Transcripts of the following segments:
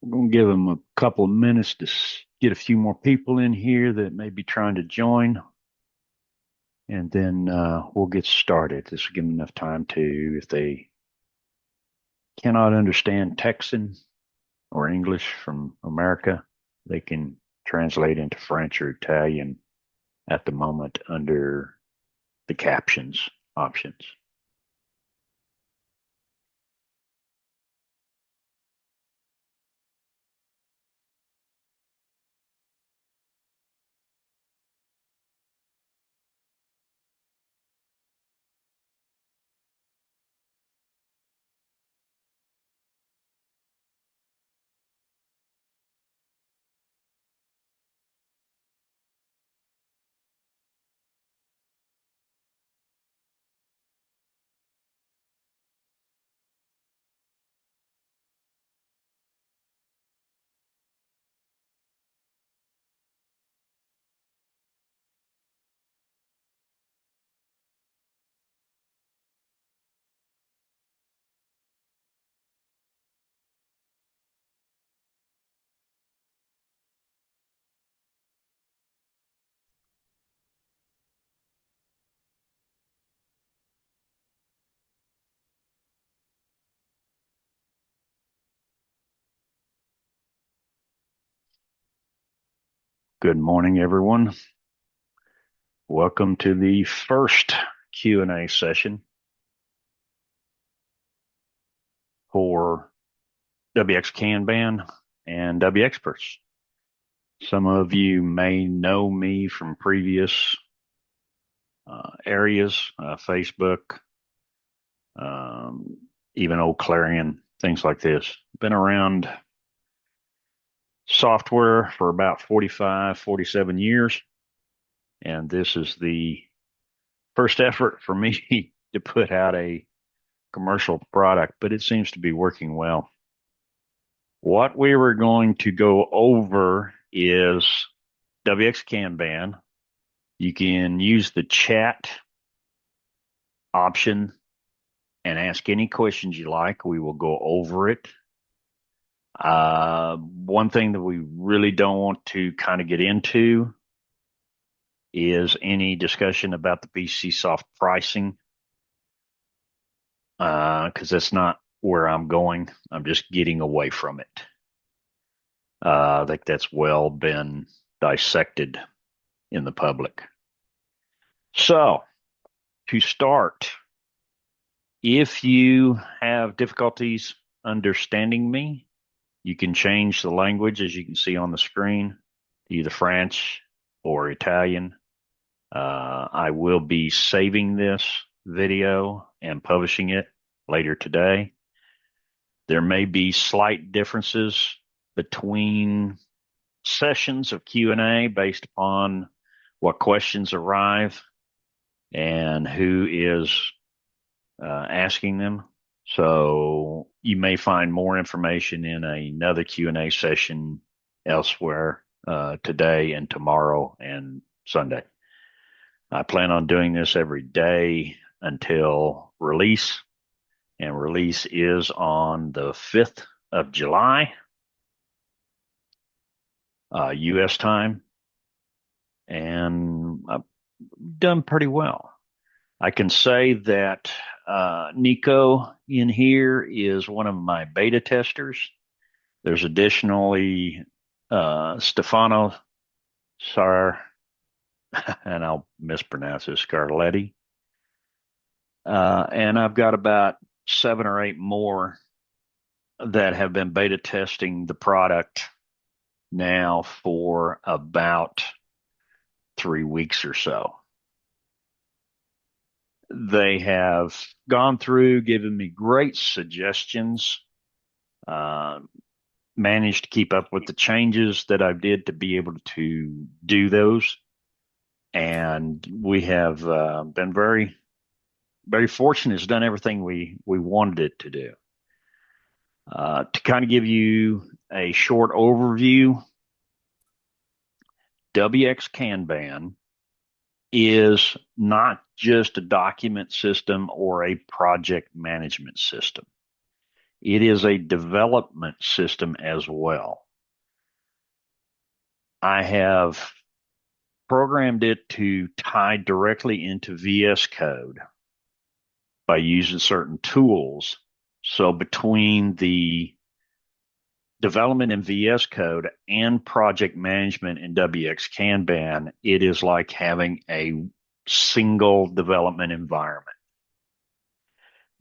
We're going to give them a couple of minutes to get a few more people in here that may be trying to join, and then we'll get started. This will give them enough time to, if they cannot understand Texan or English from America, they can translate into French or Italian at the moment under the captions options. Good morning, everyone. Welcome to the first Q&A session for wxKanban and wxperts. Some of you may know me from previous areas, Facebook, even old Clarion, things like this. Been around software for about 45, 47 years, and this is the first effort for me to put out a commercial product, but it seems to be working well. What we were going to go over is wxKanban. You can use the chat option and ask any questions you like. We will go over it. One thing that we really don't want to kind of get into is any discussion about the PcSoft pricing, because that's not where I'm going. I'm just getting away from it. I think that's well been dissected in the public. So, to start, if you have difficulties understanding me, you can change the language, as you can see on the screen, to either French or Italian. I will be saving this video and publishing it later today. There may be slight differences between sessions of Q&A based upon what questions arrive and who is asking them. So you may find more information in another Q&A session elsewhere today and tomorrow and Sunday. I plan on doing this every day until release, and release is on the 5th of July, U.S. time, and I've done pretty well. I can say that Nico in here is one of my beta testers. There's additionally Stefano Sar, and I'll mispronounce this, Scarletti. And I've got about 7 or 8 more that have been beta testing the product now for about 3 weeks or so. They have gone through, given me great suggestions, managed to keep up with the changes that I did to be able to do those. And we have been very, very fortunate. It's done everything we wanted it to do. To kind of give you a short overview, wxKanban is not just a document system or a project management system. It is a development system as well. I have programmed it to tie directly into VS Code by using certain tools. So between the development in VS Code and project management in wxKanban, it is like having a single development environment.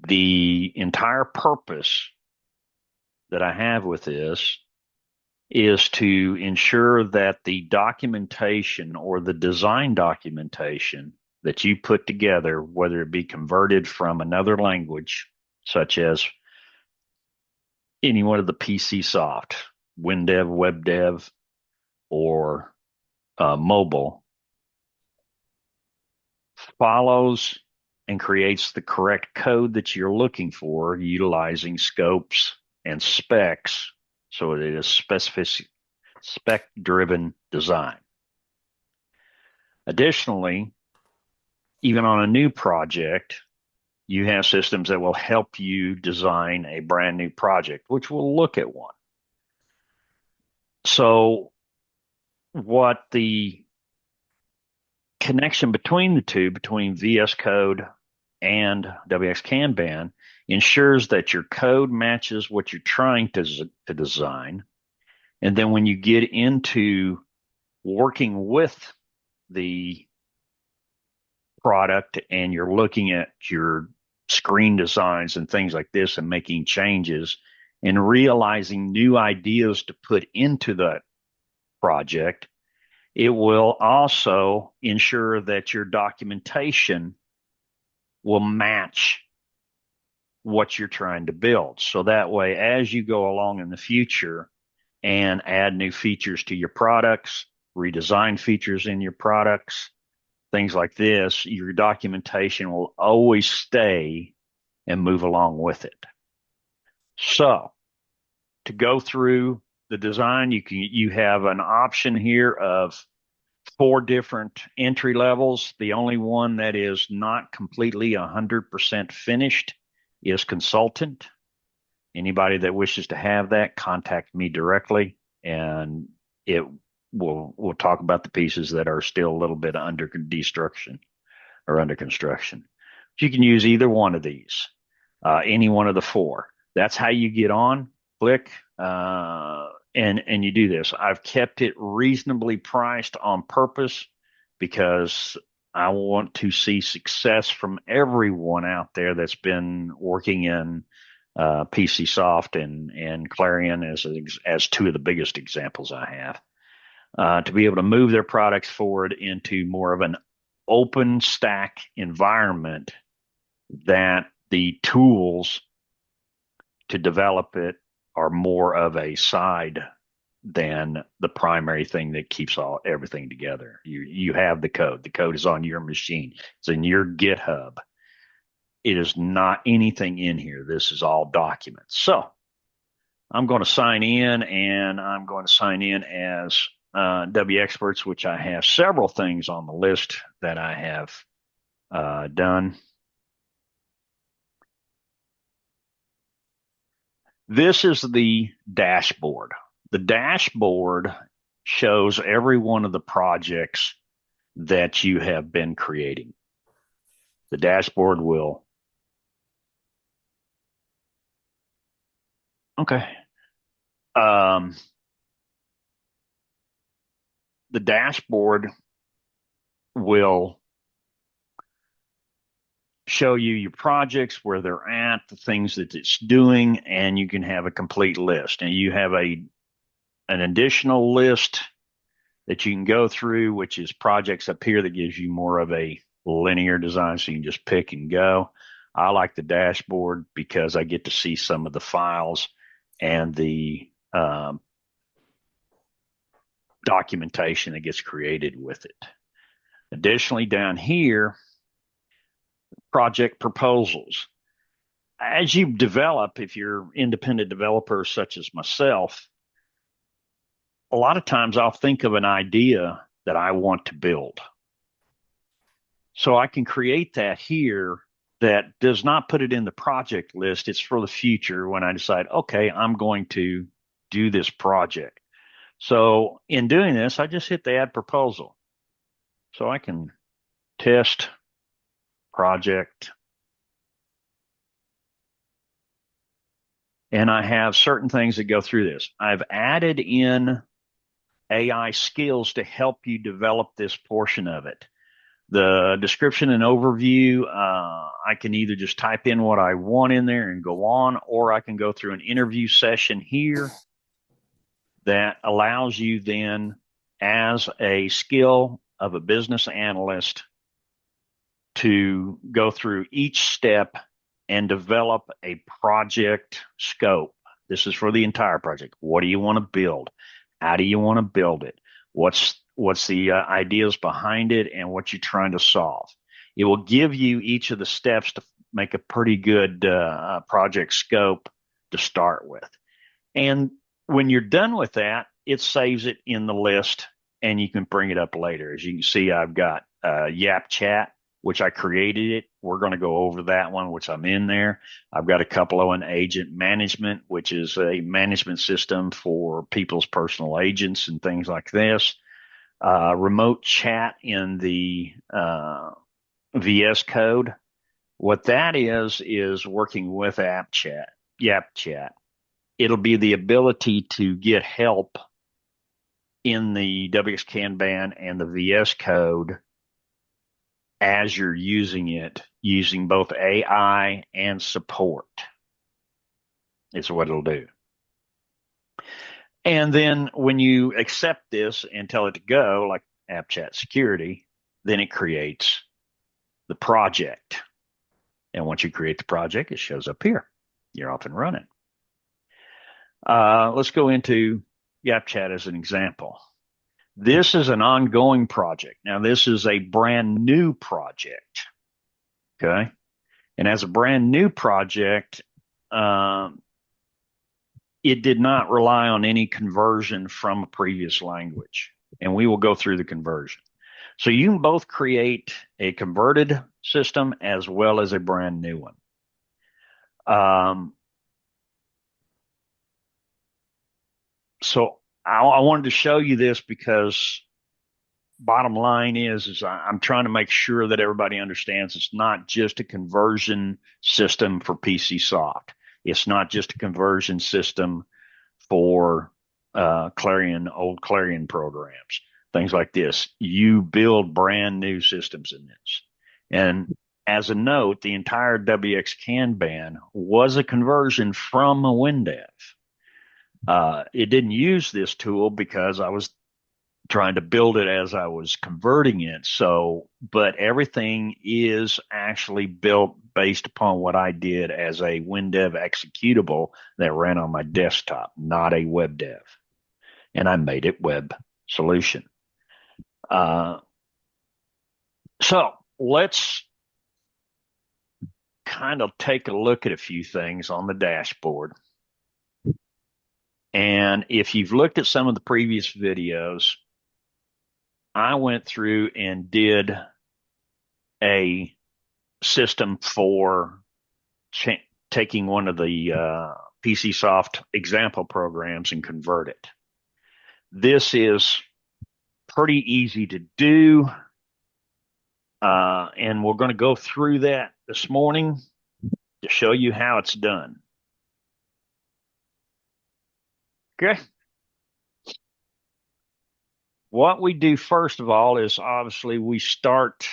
The entire purpose that I have with this is to ensure that the documentation or the design documentation that you put together, whether it be converted from another language, such as any one of the PcSoft, Windev, Webdev, or mobile, follows and creates the correct code that you're looking for utilizing scopes and specs. So it is spec-driven design. Additionally, even on a new project, you have systems that will help you design a brand new project, which we'll look at one. So what the connection between the two, between VS Code and wxKanban, ensures that your code matches what you're trying to design. And then when you get into working with the product and you're looking at your screen designs and things like this and making changes and realizing new ideas to put into that project, it will also ensure that your documentation will match what you're trying to build. So that way, as you go along in the future and add new features to your products, redesign features in your products, things like this, your documentation will always stay and move along with it. So to go through the design, you have an option here of 4 different entry levels. The only one that is not completely 100% finished is consultant. Anybody that wishes to have that, contact me directly, and we'll talk about the pieces that are still a little bit under destruction or under construction. But you can use either one of these, any one of the 4. That's how you get on. Click, and you do this. I've kept it reasonably priced on purpose because I want to see success from everyone out there that's been working in PcSoft and Clarion as 2 of the biggest examples I have, to be able to move their products forward into more of an open stack environment that the tools to develop it are more of a side than the primary thing that keeps everything together. You have the code. The code is on your machine. It's in your GitHub. It is not anything in here. This is all documents. So I'm going to sign in, and I'm going to sign in as wxperts, which I have several things on the list that I have done. This is the dashboard. The dashboard shows every one of the projects that you have been creating. The dashboard will. Okay. The dashboard will show you your projects, where they're at, the things that it's doing, and you can have a complete list. And you have an additional list that you can go through, which is projects up here, that gives you more of a linear design, so you can just pick and go. I like the dashboard because I get to see some of the files and the documentation that gets created with it. Additionally, down here, project proposals. As you develop, if you're independent developers such as myself, a lot of times I'll think of an idea that I want to build. So I can create that here that does not put it in the project list. It's for the future when I decide, okay, I'm going to do this project. So in doing this, I just hit the add proposal. So I can test project, and I have certain things that go through this. I've added in AI skills to help you develop this portion of it. The description and overview, I can either just type in what I want in there and go on, or I can go through an interview session here that allows you then, as a skill of a business analyst, to go through each step and develop a project scope. This is for the entire project. What do you want to build? How do you want to build it? What's the ideas behind it and what you're trying to solve? It will give you each of the steps to make a pretty good project scope to start with. And when you're done with that, it saves it in the list and you can bring it up later. As you can see, I've got Yap Chat, which I created it. We're going to go over that one, which I'm in there. I've got a couple of an agent management, which is a management system for people's personal agents and things like this. Remote chat in the VS Code. What that is working with Yap Chat. It'll be the ability to get help in the wxKanban and the VS Code as you're using it, using both AI and support. It's what it'll do. And then when you accept this and tell it to go, like App Chat Security, then it creates the project. And once you create the project, it shows up here. You're off and running. Let's go into Yap Chat as an example. This is an ongoing project. Now, this is a brand new project. Okay. And as a brand new project, it did not rely on any conversion from a previous language. And we will go through the conversion. So you can both create a converted system as well as a brand new one. So I wanted to show you this because bottom line is I'm trying to make sure that everybody understands it's not just a conversion system for PcSoft. It's not just a conversion system for Clarion, old Clarion programs, things like this. You build brand new systems in this. And as a note, the entire wxKanban was a conversion from a Windev. It didn't use this tool because I was trying to build it as I was converting it. So, but everything is actually built based upon what I did as a Windev executable that ran on my desktop, not a Webdev. And I made it web solution. So let's kind of take a look at a few things on the dashboard. And if you've looked at some of the previous videos, I went through and did a system for taking one of the PcSoft example programs and convert it. This is pretty easy to do. And we're going to go through that this morning to show you how it's done. Okay. What we do first of all is obviously we start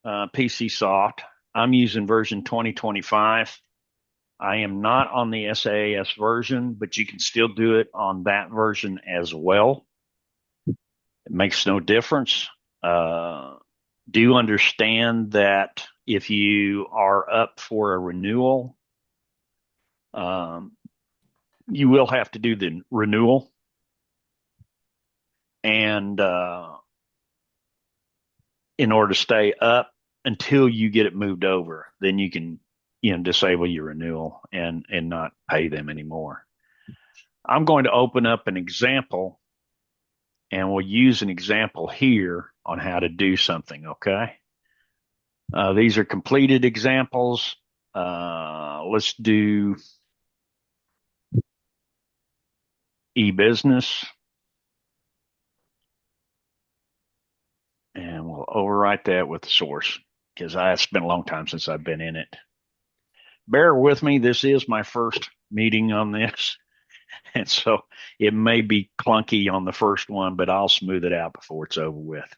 PcSoft. I'm using version 2025. I am not on the SaaS version, but you can still do it on that version as well. It makes no difference. Do understand that if you are up for a renewal, you will have to do the renewal. And in order to stay up until you get it moved over, then you can, disable your renewal and not pay them anymore. I'm going to open up an example and we'll use an example here on how to do something. Okay. These are completed examples. Let's do e-business. And we'll overwrite that with the source because it's been a long time since I've been in it. Bear with me. This is my first meeting on this. And so it may be clunky on the first one, but I'll smooth it out before it's over with.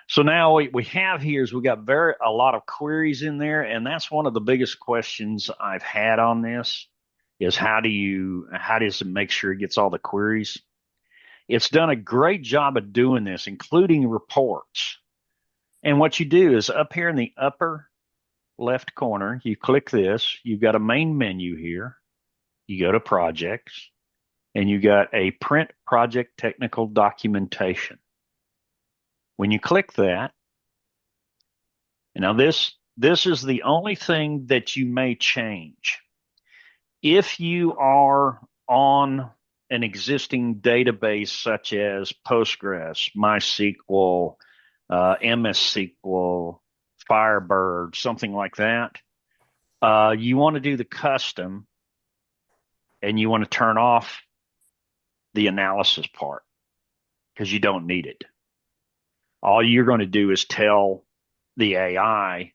So now we have here is we got a lot of queries in there, and that's one of the biggest questions I've had on this is how does it make sure it gets all the queries? It's done a great job of doing this, including reports. And what you do is up here in the upper left corner, you click this, you've got a main menu here. You go to projects and you got a print project technical documentation. When you click that, now this is the only thing that you may change. If you are on an existing database such as Postgres, MySQL, MS SQL, Firebird, something like that, you want to do the custom and you want to turn off the analysis part because you don't need it. All you're going to do is tell the AI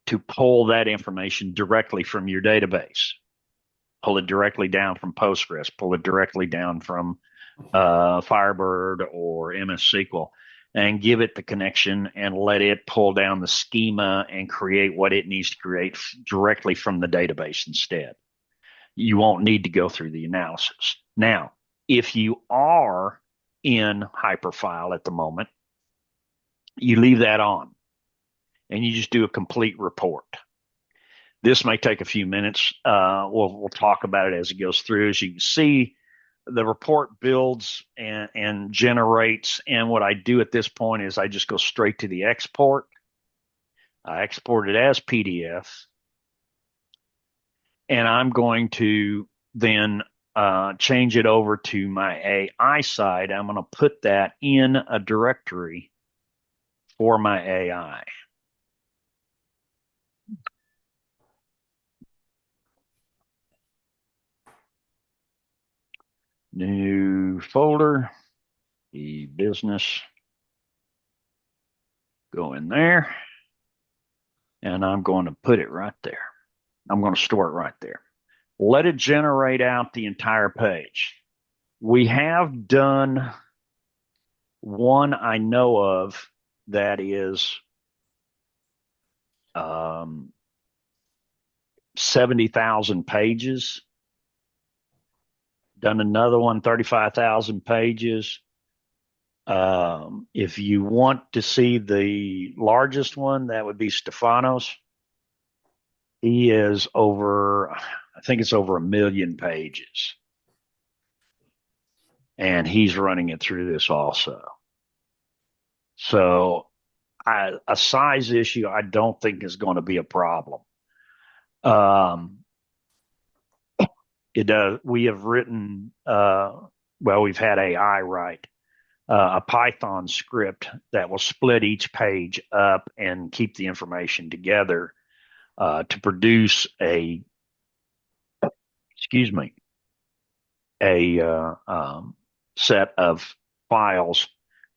to pull that information directly from your database. Pull it directly down from Postgres, pull it directly down from Firebird or MS SQL, and give it the connection and let it pull down the schema and create what it needs to create directly from the database instead. You won't need to go through the analysis. Now, if you are in Hyperfile at the moment, you leave that on and you just do a complete report. This may take a few minutes. We'll talk about it as it goes through. As you can see, the report builds and generates. And what I do at this point is I just go straight to the export. I export it as PDF. And I'm going to then change it over to my AI side. I'm going to put that in a directory for my AI. New folder, e-business. Go in there. And I'm going to put it right there. I'm going to store it right there. Let it generate out the entire page. We have done one I know of that is 70,000 pages. Done another one, 35,000 pages. If you want to see the largest one, that would be Stefanos. He is over, I think it's over 1 million pages. And he's running it through this also. So a size issue, I don't think is going to be a problem. It does. We have written, we've had AI write a Python script that will split each page up and keep the information together to produce a set of files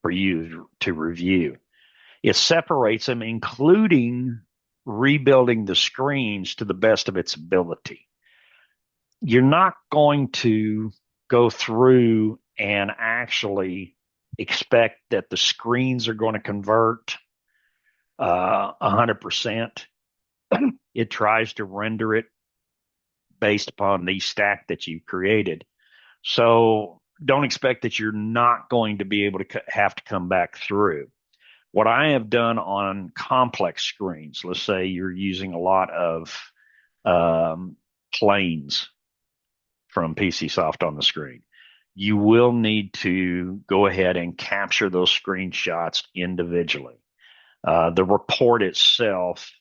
for you to review. It separates them, including rebuilding the screens to the best of its ability. You're not going to go through and actually expect that the screens are going to convert 100%. It tries to render it based upon the stack that you created. So don't expect that you're not going to be able to have to come back through. What I have done on complex screens, let's say you're using a lot of planes from PcSoft on the screen, you will need to go ahead and capture those screenshots individually. The report itself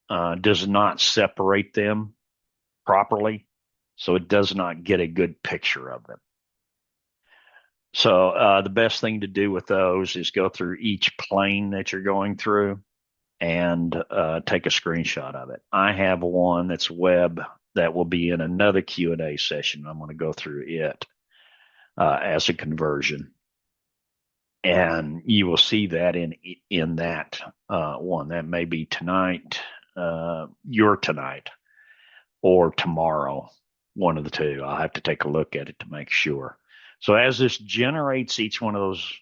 does not separate them properly, so it does not get a good picture of them. So the best thing to do with those is go through each plane that you're going through and take a screenshot of it. I have one that's web that will be in another Q&A session. I'm going to go through it as a conversion, and you will see that in that one. That may be tonight, your tonight, or tomorrow, one of the two. I'll have to take a look at it to make sure. So as this generates each one of those,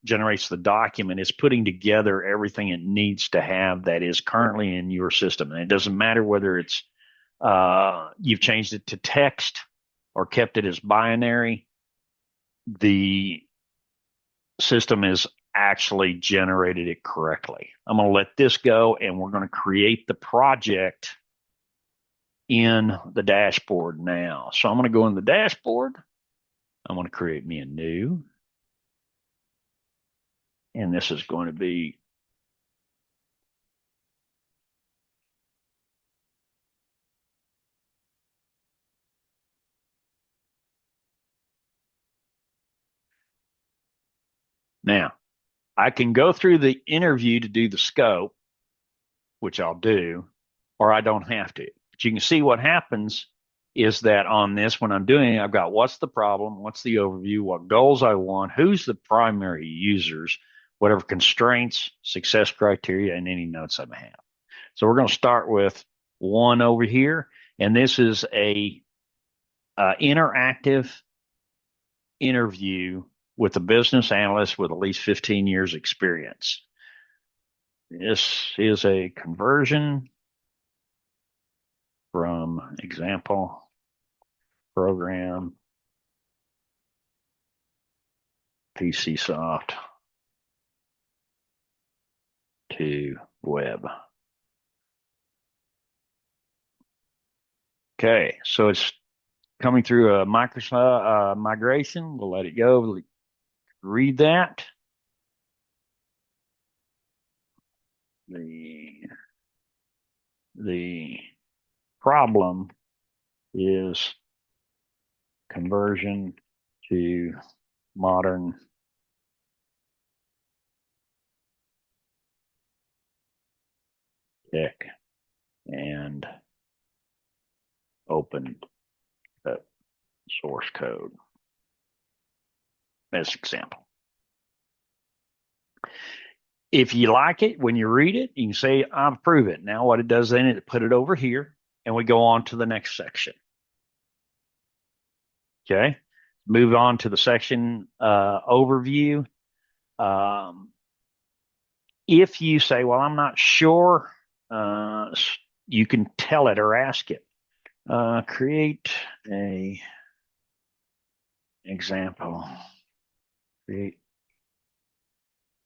generates the document, it's putting together everything it needs to have that is currently in your system. And it doesn't matter whether it's you've changed it to text or kept it as binary. The system is actually generated it correctly. I'm going to let this go, and we're going to create the project in the dashboard now. So I'm going to go in the dashboard. I'm going to create me a new, and this is going to be now. I can go through the interview to do the scope, which I'll do, or I don't have to. But you can see what happens is that on this, when I'm doing it, I've got what's the problem, what's the overview, what goals I want, who's the primary users, whatever constraints, success criteria, and any notes I may have. So we're going to start with one over here, and this is a interactive interview with a business analyst with at least 15 years experience. This is a conversion from example program PcSoft to web. Okay, so it's coming through a Microsoft migration. We'll let it go. Read that. The problem is conversion to modern tech and open source code. As an example. If you like it, when you read it, you can say, I approve it. Now what it does then, it put it over here, and we go on to the next section. Okay. Move on to the section overview. If you say, well, I'm not sure, you can tell it or ask it. Create a example. Create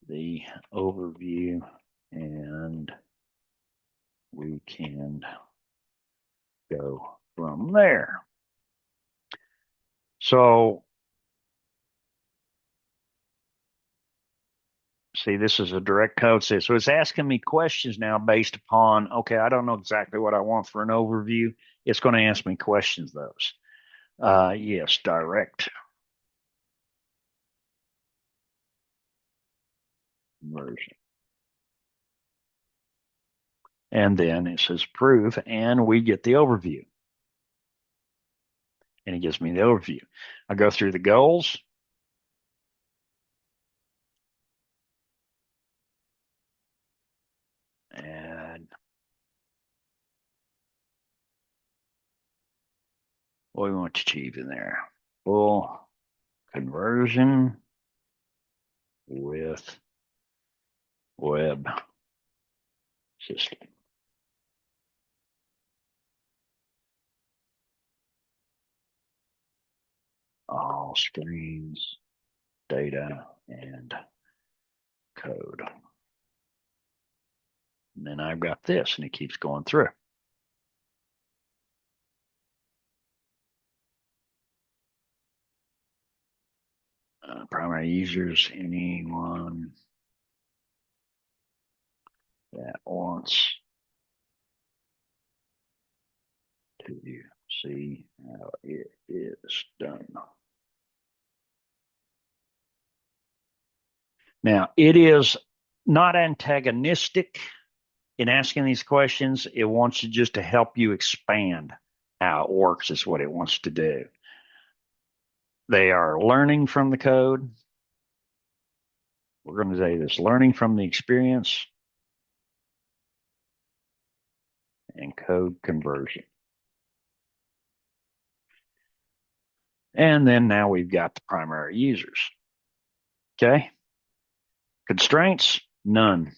the overview, and we can go from there. So see, this is a direct code set. So it's asking me questions now based upon, okay, I don't know exactly what I want for an overview. It's going to ask me questions, those. Yes, direct version. And then it says prove, and we get the overview. And it gives me the overview. I go through the goals. And what we want to achieve in there. Full conversion with web system. All screens, data, and code. And then I've got this, and it keeps going through. Primary users, anyone that wants to see how it is done. Now, it is not antagonistic in asking these questions. It wants to just to help you expand how it works is what it wants to do. They are learning from the code. We're going to say this, learning from the experience and code conversion. And then now we've got the primary users. Okay. Constraints, none.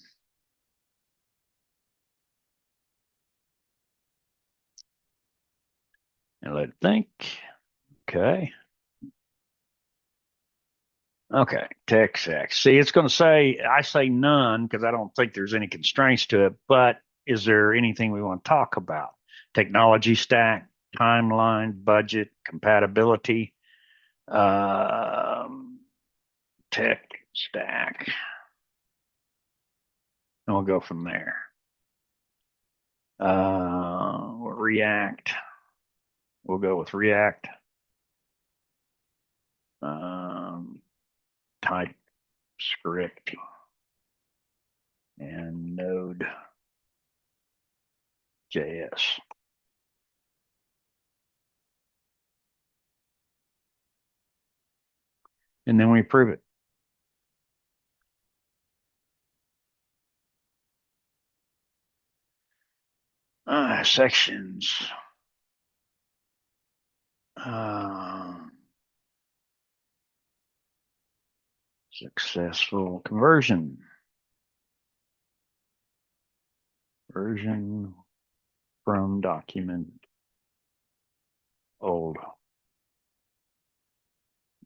And let it think. Okay. Okay. Tech stack. See, it's going to say, I say none because I don't think there's any constraints to it, but is there anything we want to talk about? Technology stack, timeline, budget, compatibility, tech stack. And we'll go from there. React. We'll go with React. TypeScript and Node.js. And then we approve it. Sections. Successful conversion. Version from document. Old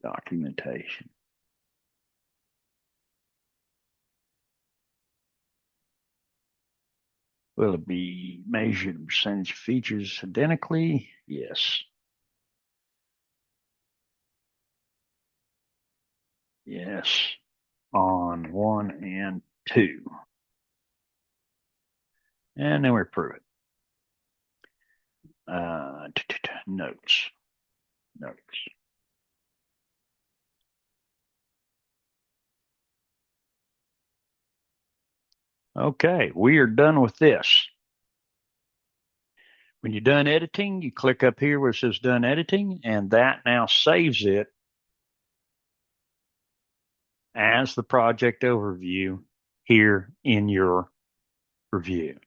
documentation. Will it be measured percentage features identically? Yes. Yes. On 1 and 2. And then we approve it. Notes. Okay, we are done with this. When you're done editing, you click up here where it says done editing, and that now saves it as the project overview here in your review.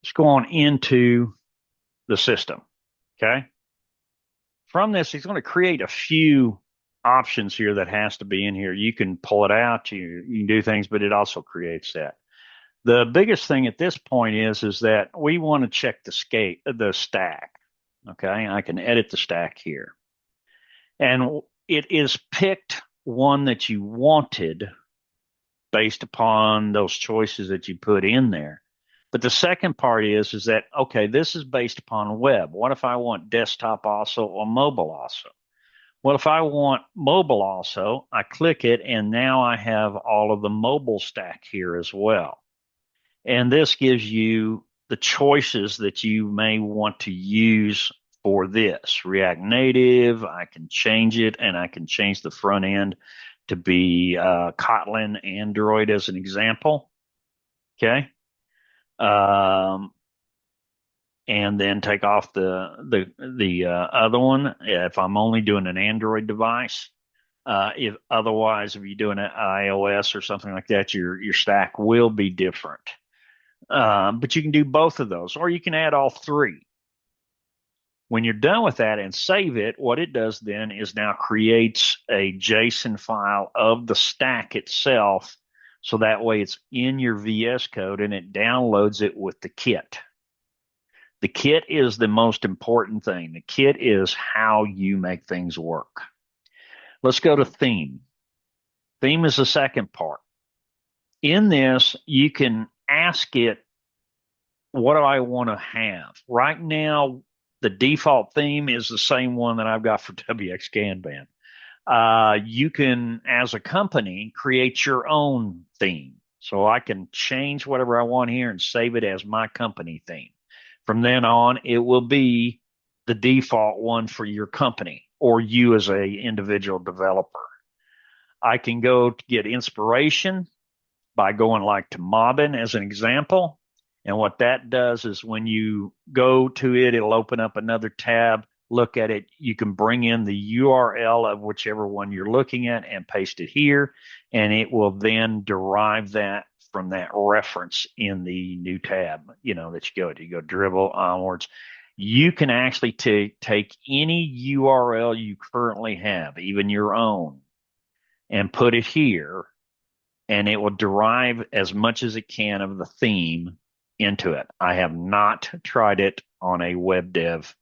Let's go on into the system. Okay. From this, he's going to create a few options here that has to be in here. You can pull it out, you can do things, but it also creates that. The biggest thing at this point is that we want to check the stack. Okay, I can edit the stack here. And it is picked one that you wanted based upon those choices that you put in there. But the second part is that, okay, this is based upon web. What if I want desktop also or mobile also? Well, if I want mobile also, I click it and now I have all of the mobile stack here as well. And this gives you the choices that you may want to use for this. React Native, I can change it and I can change the front end to be Kotlin Android as an example. Okay. And then take off the other one if I'm only doing an Android device. If otherwise, if you're doing an iOS or something like that, your stack will be different. But you can do both of those, or you can add all three. When you're done with that and save it, what it does then is now creates a JSON file of the stack itself. So that way it's in your VS Code and it downloads it with the kit. The kit is the most important thing. The kit is how you make things work. Let's go to theme. Theme is the second part. In this, you can ask it, what do I want to have? Right now, the default theme is the same one that I've got for wxKanban. You can, as a company, create your own theme. So I can change whatever I want here and save it as my company theme. From then on, it will be the default one for your company or you as a individual developer. I can go to get inspiration by going like to Mobbin as an example. And what that does is when you go to it, it'll open up another tab, look at it. You can bring in the URL of whichever one you're looking at and paste it here. And it will then derive that from that reference in the new tab, that you go to. You go dribble onwards. You can actually take any URL you currently have, even your own, and put it here, and it will derive as much as it can of the theme into it. I have not tried it on a Webdev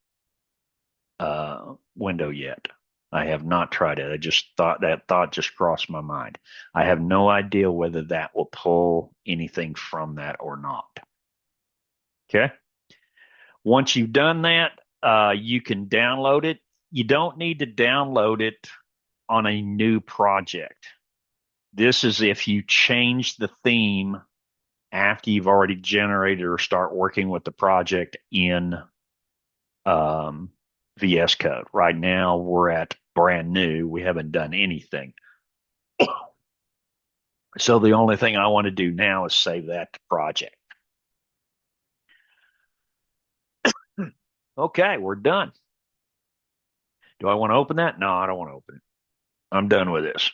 window yet. I have not tried it. I just thought just crossed my mind. I have no idea whether that will pull anything from that or not. Okay. Once you've done that, you can download it. You don't need to download it on a new project. This is if you change the theme after you've already generated or start working with the project in VS Code. Right now, we're at brand new. We haven't done anything. So the only thing I want to do now is save that to project. Okay, we're done. Do I want to open that? No, I don't want to open it. I'm done with this.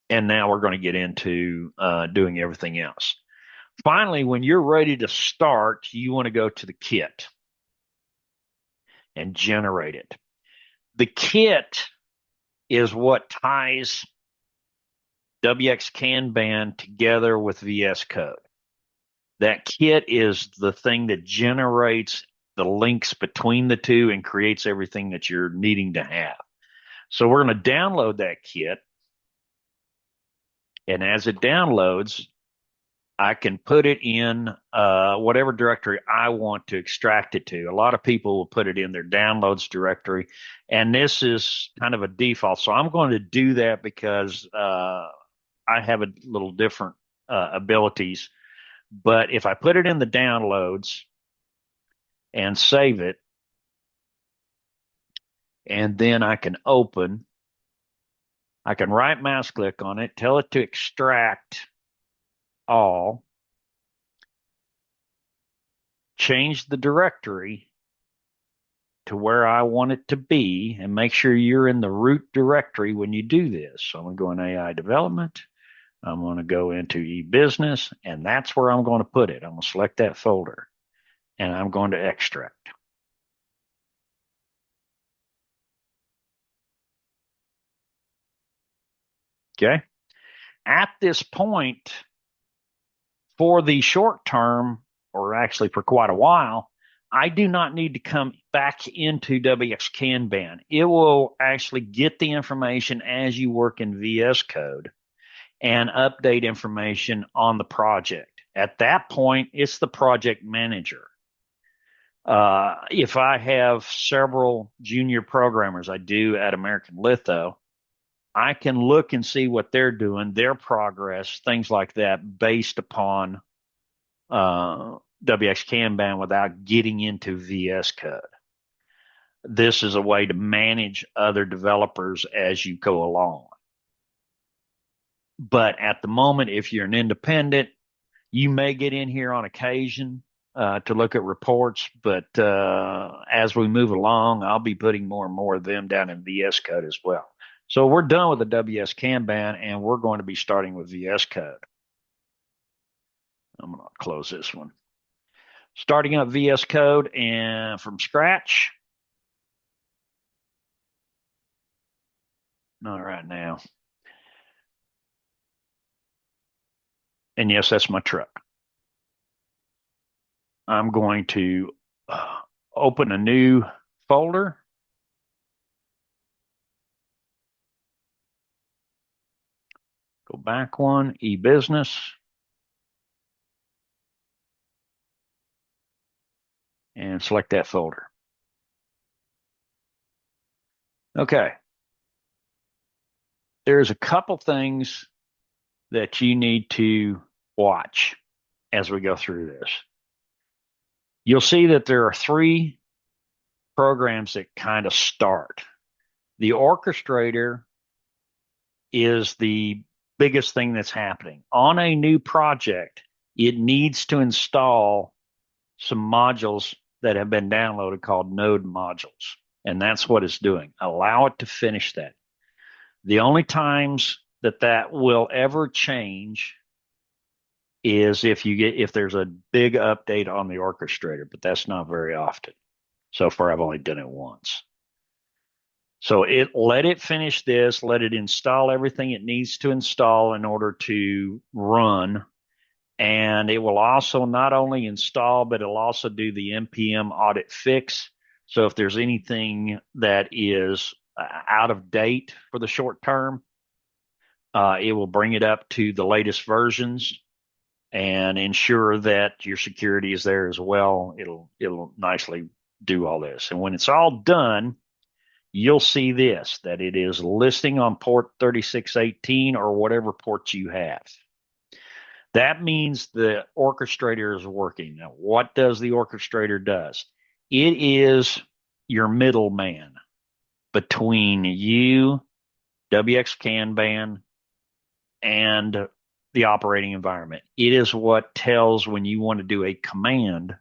And now we're going to get into doing everything else. Finally, when you're ready to start, you want to go to the kit and generate it. The kit is what ties wxKanban together with VS Code. That kit is the thing that generates the links between the two and creates everything that you're needing to have. So we're going to download that kit. And as it downloads, I can put it in whatever directory I want to extract it to. A lot of people will put it in their downloads directory, and this is kind of a default. So I'm going to do that because I have a little different abilities. But if I put it in the downloads and save it, and then I can open, I can right mouse click on it, tell it to extract all, change the directory to where I want it to be, and make sure you're in the root directory when you do this. So I'm going to go in AI development. I'm going to go into e-business, and that's where I'm going to put it. I'm going to select that folder, and I'm going to extract. Okay. At this point, for the short term, or actually for quite a while, I do not need to come back into wxKanban. It will actually get the information as you work in VS Code and update information on the project. At that point, it's the project manager. If I have several junior programmers, I do at American Litho, I can look and see what they're doing, their progress, things like that, based upon wxKanban without getting into VS Code. This is a way to manage other developers as you go along. But at the moment, if you're an independent, you may get in here on occasion to look at reports, but as we move along, I'll be putting more and more of them down in VS Code as well. So we're done with the wxKanban, and we're going to be starting with VS Code. I'm going to close this one. Starting up VS Code and from scratch. Not right now. And yes, that's my truck. I'm going to open a new folder. Go back one, e-business. And select that folder. Okay. There's a couple things that you need to watch as we go through this. You'll see that there are 3 programs that kind of start. The orchestrator is the biggest thing that's happening. On a new project, it needs to install some modules that have been downloaded called node modules. And that's what it's doing. Allow it to finish that. The only times that that will ever change is if there's a big update on the orchestrator, but that's not very often. So far, I've only done it once. So let it finish this, let it install everything it needs to install in order to run. And it will also not only install, but it'll also do the NPM audit fix. So if there's anything that is out of date for the short term, it will bring it up to the latest versions and ensure that your security is there as well. It'll nicely do all this. And when it's all done, you'll see this, that it is listing on port 3618 or whatever ports you have. That means the orchestrator is working. Now, what does the orchestrator does? It is your middleman between you, wxKanban, and the operating environment. It is what tells when you want to do a command,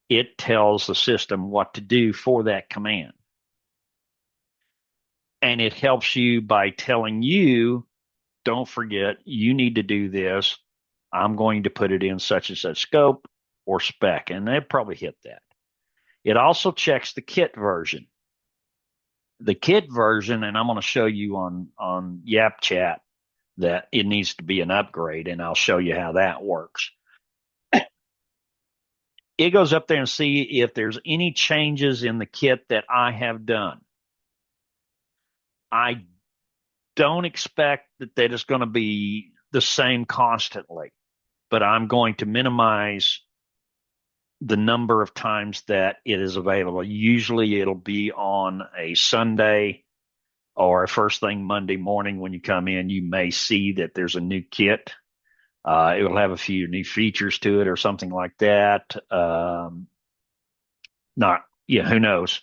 it tells the system what to do for that command. And it helps you by telling you, don't forget, you need to do this. I'm going to put it in such and such scope or spec, and they probably hit that. It also checks the kit version. The kit version, and I'm going to show you on Yap Chat that it needs to be an upgrade, and I'll show you how that works. It goes up there and see if there's any changes in the kit that I have done. I don't expect that it's going to be the same constantly, but I'm going to minimize the number of times that it is available. Usually it'll be on a Sunday or first thing Monday morning when you come in. You may see that there's a new kit. It will have a few new features to it or something like that. Who knows?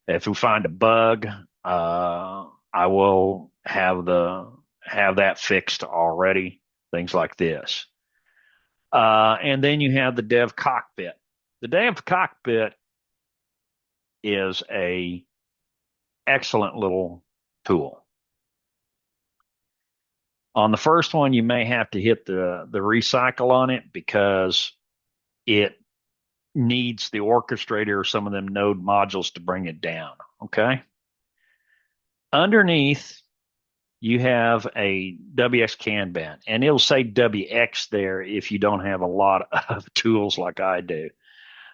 If we find a bug, I will have that fixed already. Things like this. And then you have the dev cockpit. The dev cockpit is a excellent little tool. On the first one, you may have to hit the recycle on it because it needs the orchestrator or some of them node modules to bring it down. Okay. Underneath, you have a wxKanban, and it'll say WX there if you don't have a lot of tools like I do.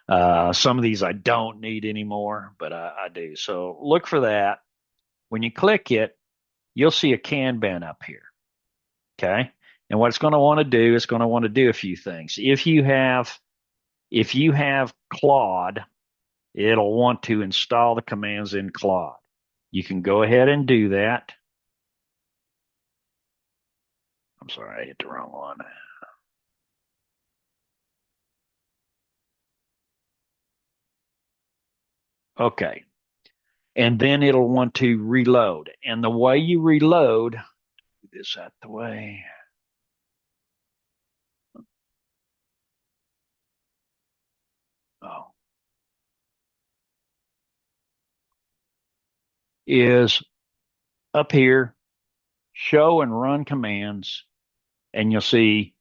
Some of these I don't need anymore, but I do. So look for that. When you click it, you'll see a Kanban up here. Okay. And what it's going to want to do is going to want to do a few things. If you have Claude, it'll want to install the commands in Claude. You can go ahead and do that. I'm sorry, I hit the wrong one. Okay. And then it'll want to reload. And the way you reload, do this out the way. Oh. Is up here, show and run commands, and you'll see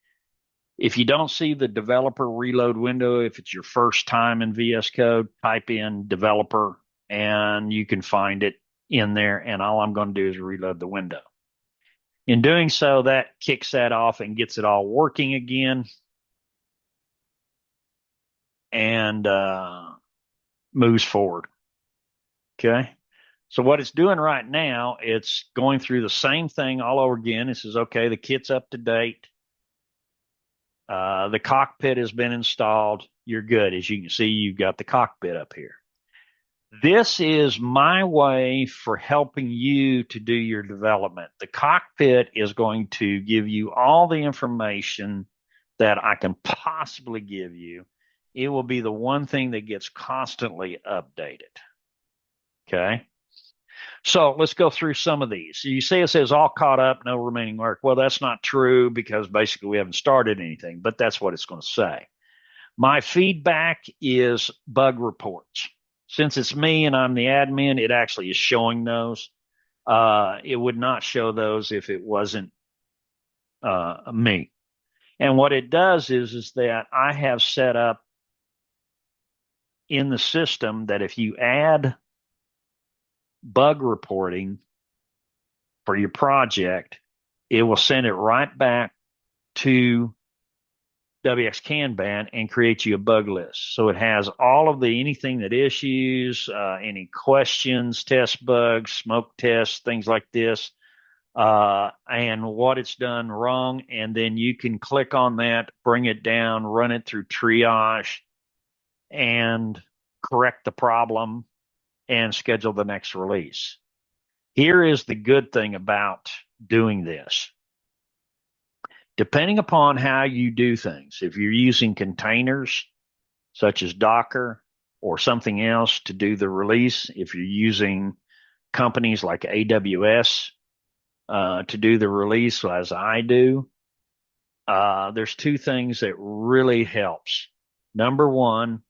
if you don't see the developer reload window, if it's your first time in VS Code, type in developer and you can find it in there. And all I'm going to do is reload the window. In doing so, that kicks that off and gets it all working again and moves forward. Okay. So what it's doing right now, it's going through the same thing all over again. It says, okay, the kit's up to date. The cockpit has been installed. You're good. As you can see, you've got the cockpit up here. This is my way for helping you to do your development. The cockpit is going to give you all the information that I can possibly give you. It will be the one thing that gets constantly updated. Okay. So let's go through some of these. You say it says all caught up, no remaining work. Well, that's not true because basically we haven't started anything, but that's what it's going to say. My feedback is bug reports. Since it's me and I'm the admin, it actually is showing those. It would not show those if it wasn't me. And what it does is that I have set up in the system that if you add bug reporting for your project, it will send it right back to wxKanban and create you a bug list. So it has all of the anything that issues, any questions, test bugs, smoke tests, things like this, and what it's done wrong. And then you can click on that, bring it down, run it through triage, and correct the problem and schedule the next release. Here is the good thing about doing this. Depending upon how you do things, if you're using containers such as Docker or something else to do the release, if you're using companies like AWS to do the release, as I do, there's two things that really helps. Number one,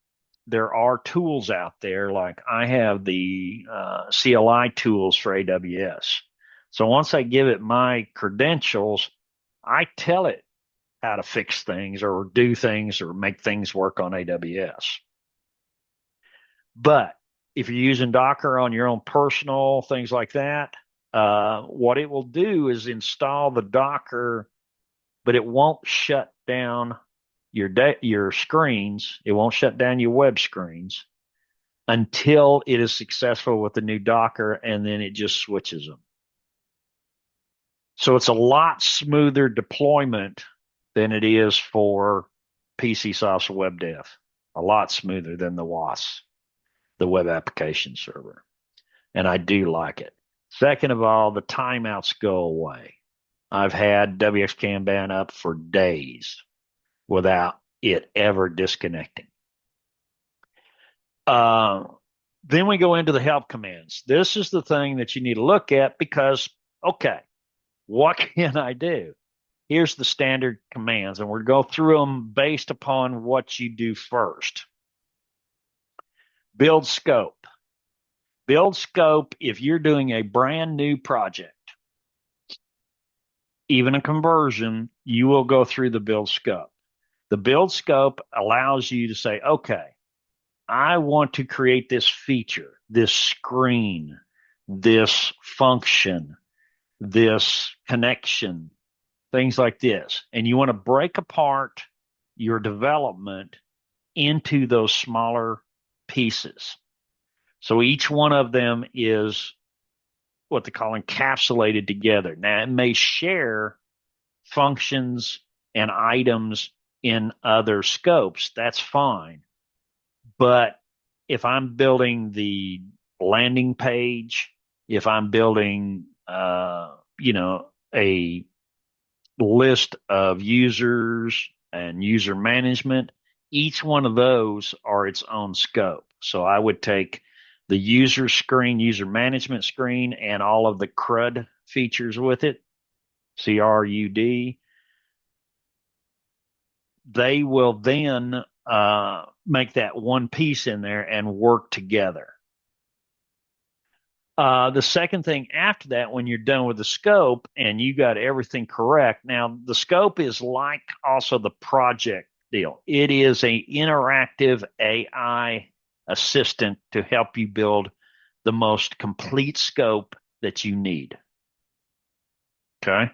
there are tools out there, like I have the CLI tools for AWS. So once I give it my credentials, I tell it how to fix things or do things or make things work on AWS. But if you're using Docker on your own personal things like that, what it will do is install the Docker, but it won't shut down your screens. It won't shut down your web screens until it is successful with the new Docker, and then it just switches them. So it's a lot smoother deployment than it is for PcSoft Webdev. A lot smoother than the WAS, the web application server. And I do like it. Second of all, the timeouts go away. I've had wxKanban up for days without it ever disconnecting. Then we go into the help commands. This is the thing that you need to look at because, okay, what can I do? Here's the standard commands, and we're going to go through them based upon what you do first. Build scope. Build scope if you're doing a brand new project, even a conversion, you will go through the build scope. The build scope allows you to say, okay, I want to create this feature, this screen, this function, this connection, things like this. And you want to break apart your development into those smaller pieces. So each one of them is what they call encapsulated together. Now, it may share functions and items in other scopes. That's fine. But if I'm building the landing page, if I'm building, a list of users and user management, each one of those are its own scope. So I would take the user screen, user management screen, and all of the CRUD features with it, CRUD. They will then make that one piece in there and work together. The second thing after that, when you're done with the scope and you got everything correct, now the scope is like also the project deal. It is an interactive AI assistant to help you build the most complete scope that you need. Okay.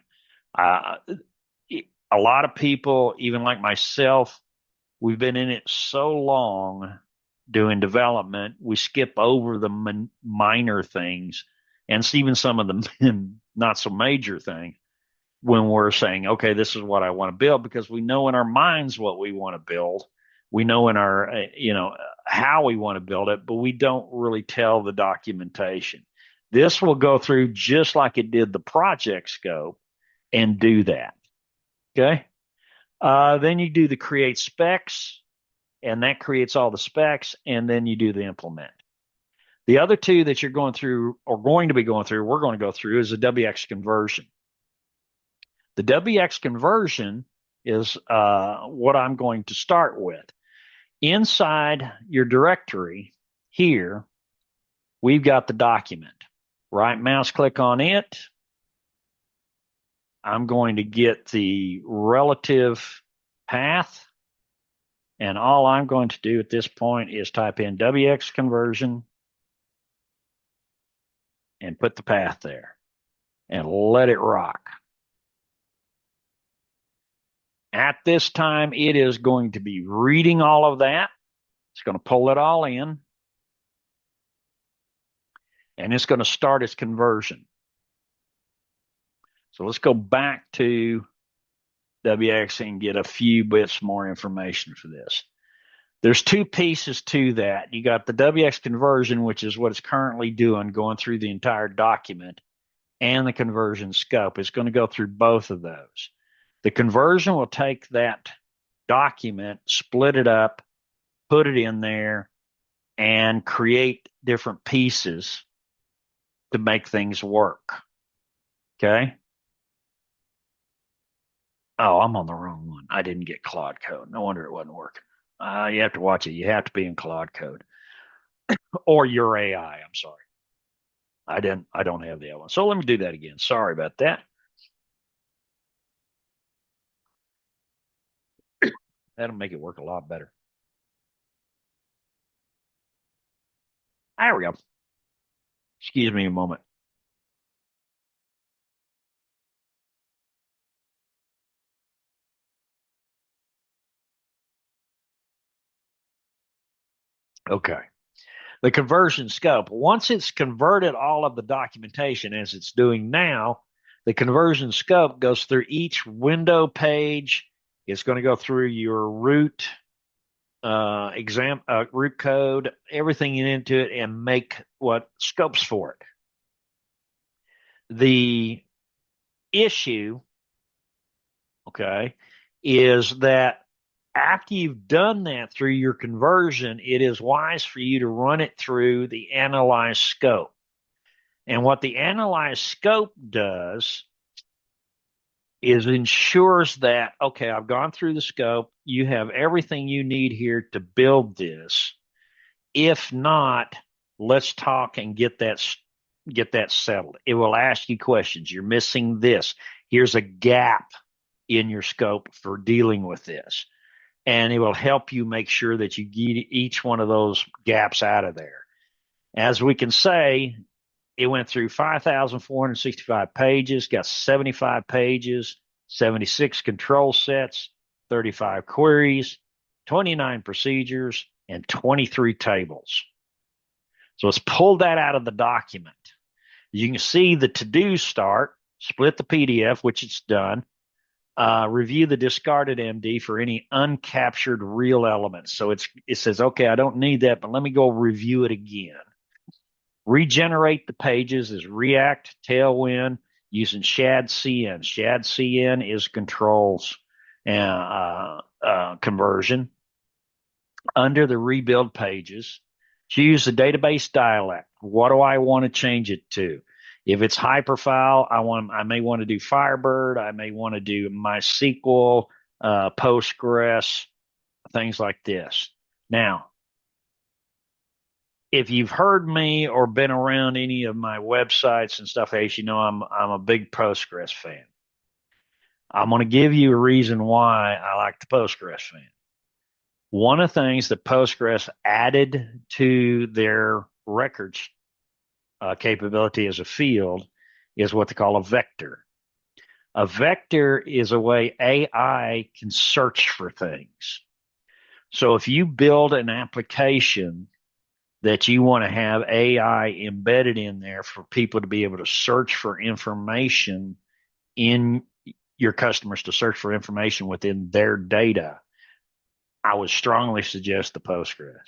Uh, a lot of people, even like myself, we've been in it so long doing development, we skip over the minor things and even some of the not so major things when we're saying, okay, this is what I want to build, because we know in our minds what we want to build. We know in our, how we want to build it, but we don't really tell the documentation. This will go through just like it did the project scope and do that. Okay. Then you do the create specs, and that creates all the specs, and then you do the implement. The other two that you're going through or going to be going through, we're going to go through is the WX conversion. The WX conversion is what I'm going to start with. Inside your directory here, we've got the document. Right mouse click on it. I'm going to get the relative path. And all I'm going to do at this point is type in WX conversion and put the path there and let it rock. At this time, it is going to be reading all of that. It's going to pull it all in. And it's going to start its conversion. So let's go back to WX and get a few bits more information for this. There's two pieces to that. You got the WX conversion, which is what it's currently doing, going through the entire document, and the conversion scope. It's going to go through both of those. The conversion will take that document, split it up, put it in there, and create different pieces to make things work. Okay? Oh, I'm on the wrong one. I didn't get Claude Code. No wonder it wasn't working. You have to watch it. You have to be in Claude Code or your AI. I'm sorry. I don't have the other one. So let me do that again. Sorry about that. That'll make it work a lot better. There we go. Excuse me a moment. Okay. The conversion scope. Once it's converted all of the documentation as it's doing now, the conversion scope goes through each window page. It's going to go through your root root code, everything into it, and make what scopes for it. The issue, okay, is that after you've done that through your conversion, it is wise for you to run it through the analyze scope. And what the analyze scope does is ensures that, okay, I've gone through the scope. You have everything you need here to build this. If not, let's talk and get that settled. It will ask you questions. You're missing this. Here's a gap in your scope for dealing with this. And it will help you make sure that you get each one of those gaps out of there. As we can say, it went through 5,465 pages, got 75 pages, 76 control sets, 35 queries, 29 procedures, and 23 tables. So let's pull that out of the document. You can see the to-do start, split the PDF, which it's done, review the discarded MD for any uncaptured real elements. So it says, okay, I don't need that, but let me go review it again. Regenerate the pages is React Tailwind using ShadCN. ShadCN is controls conversion. Under the rebuild pages, choose the database dialect. What do I want to change it to? If it's hyperfile, I may want to do Firebird. I may want to do MySQL, Postgres, things like this. Now, if you've heard me or been around any of my websites and stuff, as you know, I'm a big Postgres fan. I'm going to give you a reason why I like the Postgres fan. One of the things that Postgres added to their records capability as a field is what they call a vector. A vector is a way AI can search for things. So if you build an application that you want to have AI embedded in there for people to be able to search for information in your customers, to search for information within their data, I would strongly suggest the Postgres,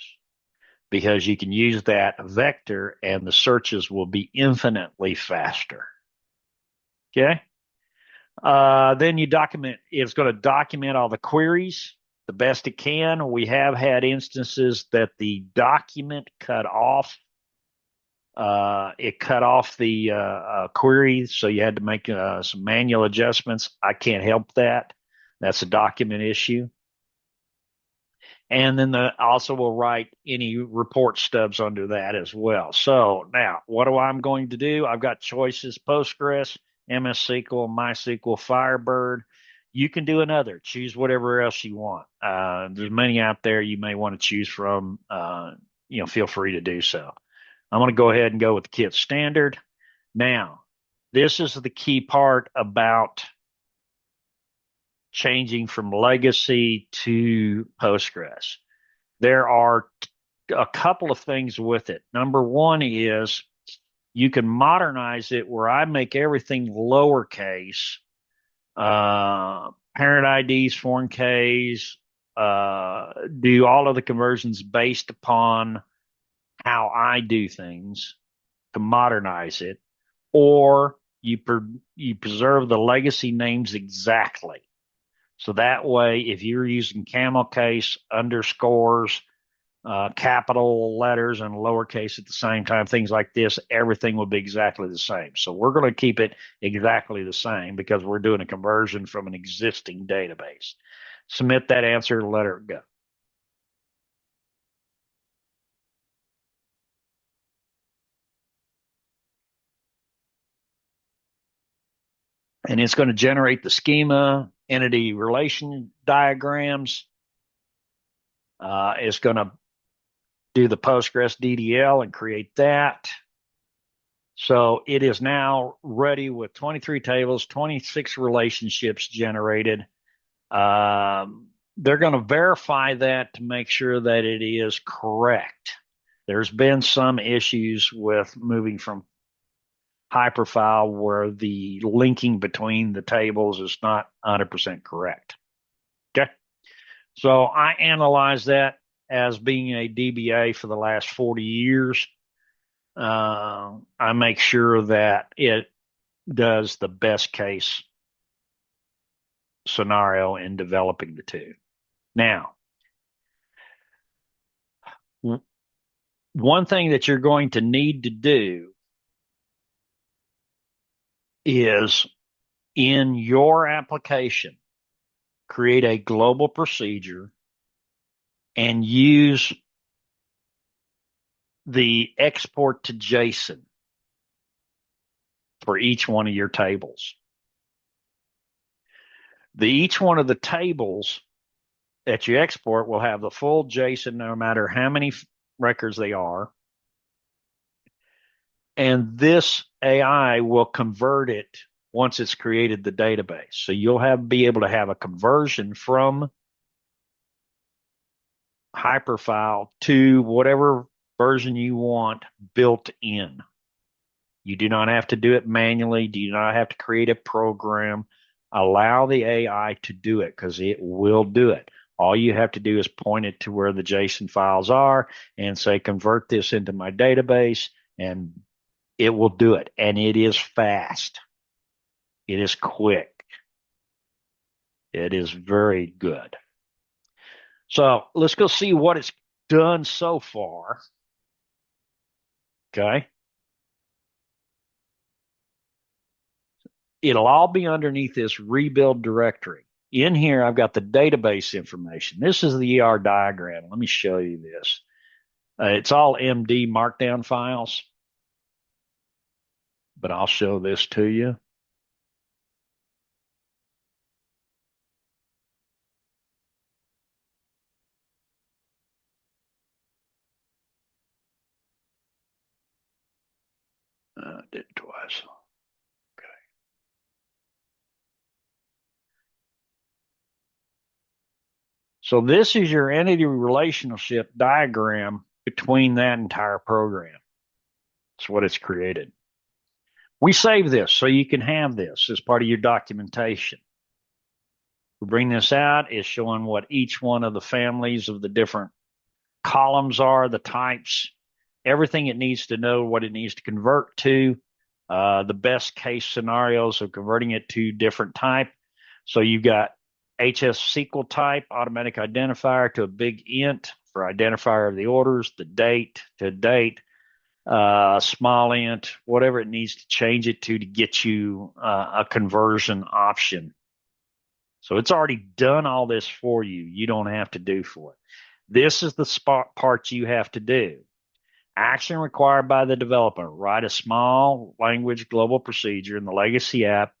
because you can use that vector and the searches will be infinitely faster. Okay. Then you document, it's going to document all the queries the best it can. We have had instances that the document cut off It cut off the query, so you had to make some manual adjustments. I can't help that. That's a document issue. And then also will write any report stubs under that as well. So now, what do I'm going to do? I've got choices: Postgres, MS SQL, MySQL, Firebird. You can do another. Choose whatever else you want. There's many out there you may want to choose from. Feel free to do so. I'm going to go ahead and go with the kit standard. Now, this is the key part about changing from legacy to Postgres. There are a couple of things with it. Number one is you can modernize it where I make everything lowercase, parent IDs, foreign Ks, do all of the conversions based upon how I do things to modernize it, or you preserve the legacy names exactly. So that way, if you're using camel case, underscores, capital letters, and lowercase at the same time, things like this, everything will be exactly the same. So we're going to keep it exactly the same because we're doing a conversion from an existing database. Submit that answer, let it go. And it's going to generate the schema, entity relation diagrams. It's going to do the Postgres DDL and create that. So it is now ready with 23 tables, 26 relationships generated. They're going to verify that to make sure that it is correct. There's been some issues with moving from hyperfile where the linking between the tables is not 100% correct. Okay. So I analyze that as being a DBA for the last 40 years. I make sure that it does the best case scenario in developing the two. Now, one thing that you're going to need to do is in your application, create a global procedure and use the export to JSON for each one of your tables. Each one of the tables that you export will have the full JSON no matter how many records they are. And this AI will convert it once it's created the database. So you'll be able to have a conversion from hyperfile to whatever version you want built in. You do not have to do it manually. Do you not have to create a program. Allow the AI to do it because it will do it. All you have to do is point it to where the JSON files are and say, convert this into my database, and it will do it. And it is fast. It is quick. It is very good. So let's go see what it's done so far. Okay. It'll all be underneath this rebuild directory. In here, I've got the database information. This is the ER diagram. Let me show you this. It's all MD markdown files, but I'll show this to you. Did it twice. Okay. So this is your entity relationship diagram between that entire program. That's what it's created. We save this so you can have this as part of your documentation. We bring this out. It's showing what each one of the families of the different columns are, the types, everything it needs to know, what it needs to convert to, the best case scenarios of converting it to different type. So you've got HS SQL type, automatic identifier to a big int for identifier of the orders, the date to date, small int, whatever it needs to change it to get you a conversion option. So it's already done all this for you. You don't have to do for it. This is the spot part you have to do. Action required by the developer. Write a small language global procedure in the legacy app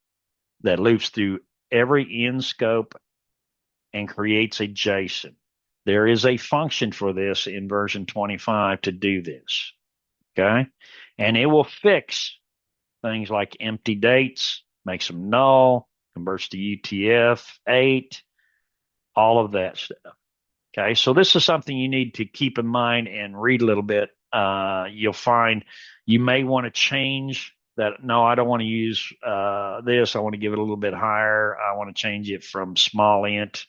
that loops through every end scope and creates a JSON. There is a function for this in version 25 to do this. Okay. And it will fix things like empty dates, makes them null, converts to UTF-8, all of that stuff. Okay. So this is something you need to keep in mind and read a little bit. You'll find you may want to change that. No, I don't want to use this. I want to give it a little bit higher. I want to change it from small int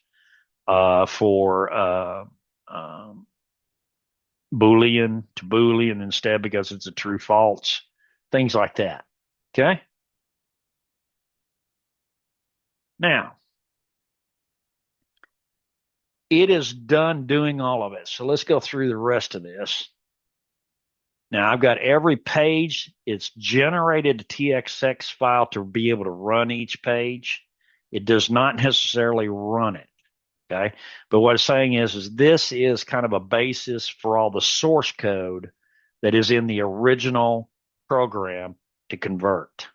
for Boolean to Boolean instead because it's a true false, things like that. Okay. Now, it is done doing all of it. So let's go through the rest of this. Now, I've got every page. It's generated a TXX file to be able to run each page. It does not necessarily run it. Okay. But what it's saying is this is kind of a basis for all the source code that is in the original program to convert.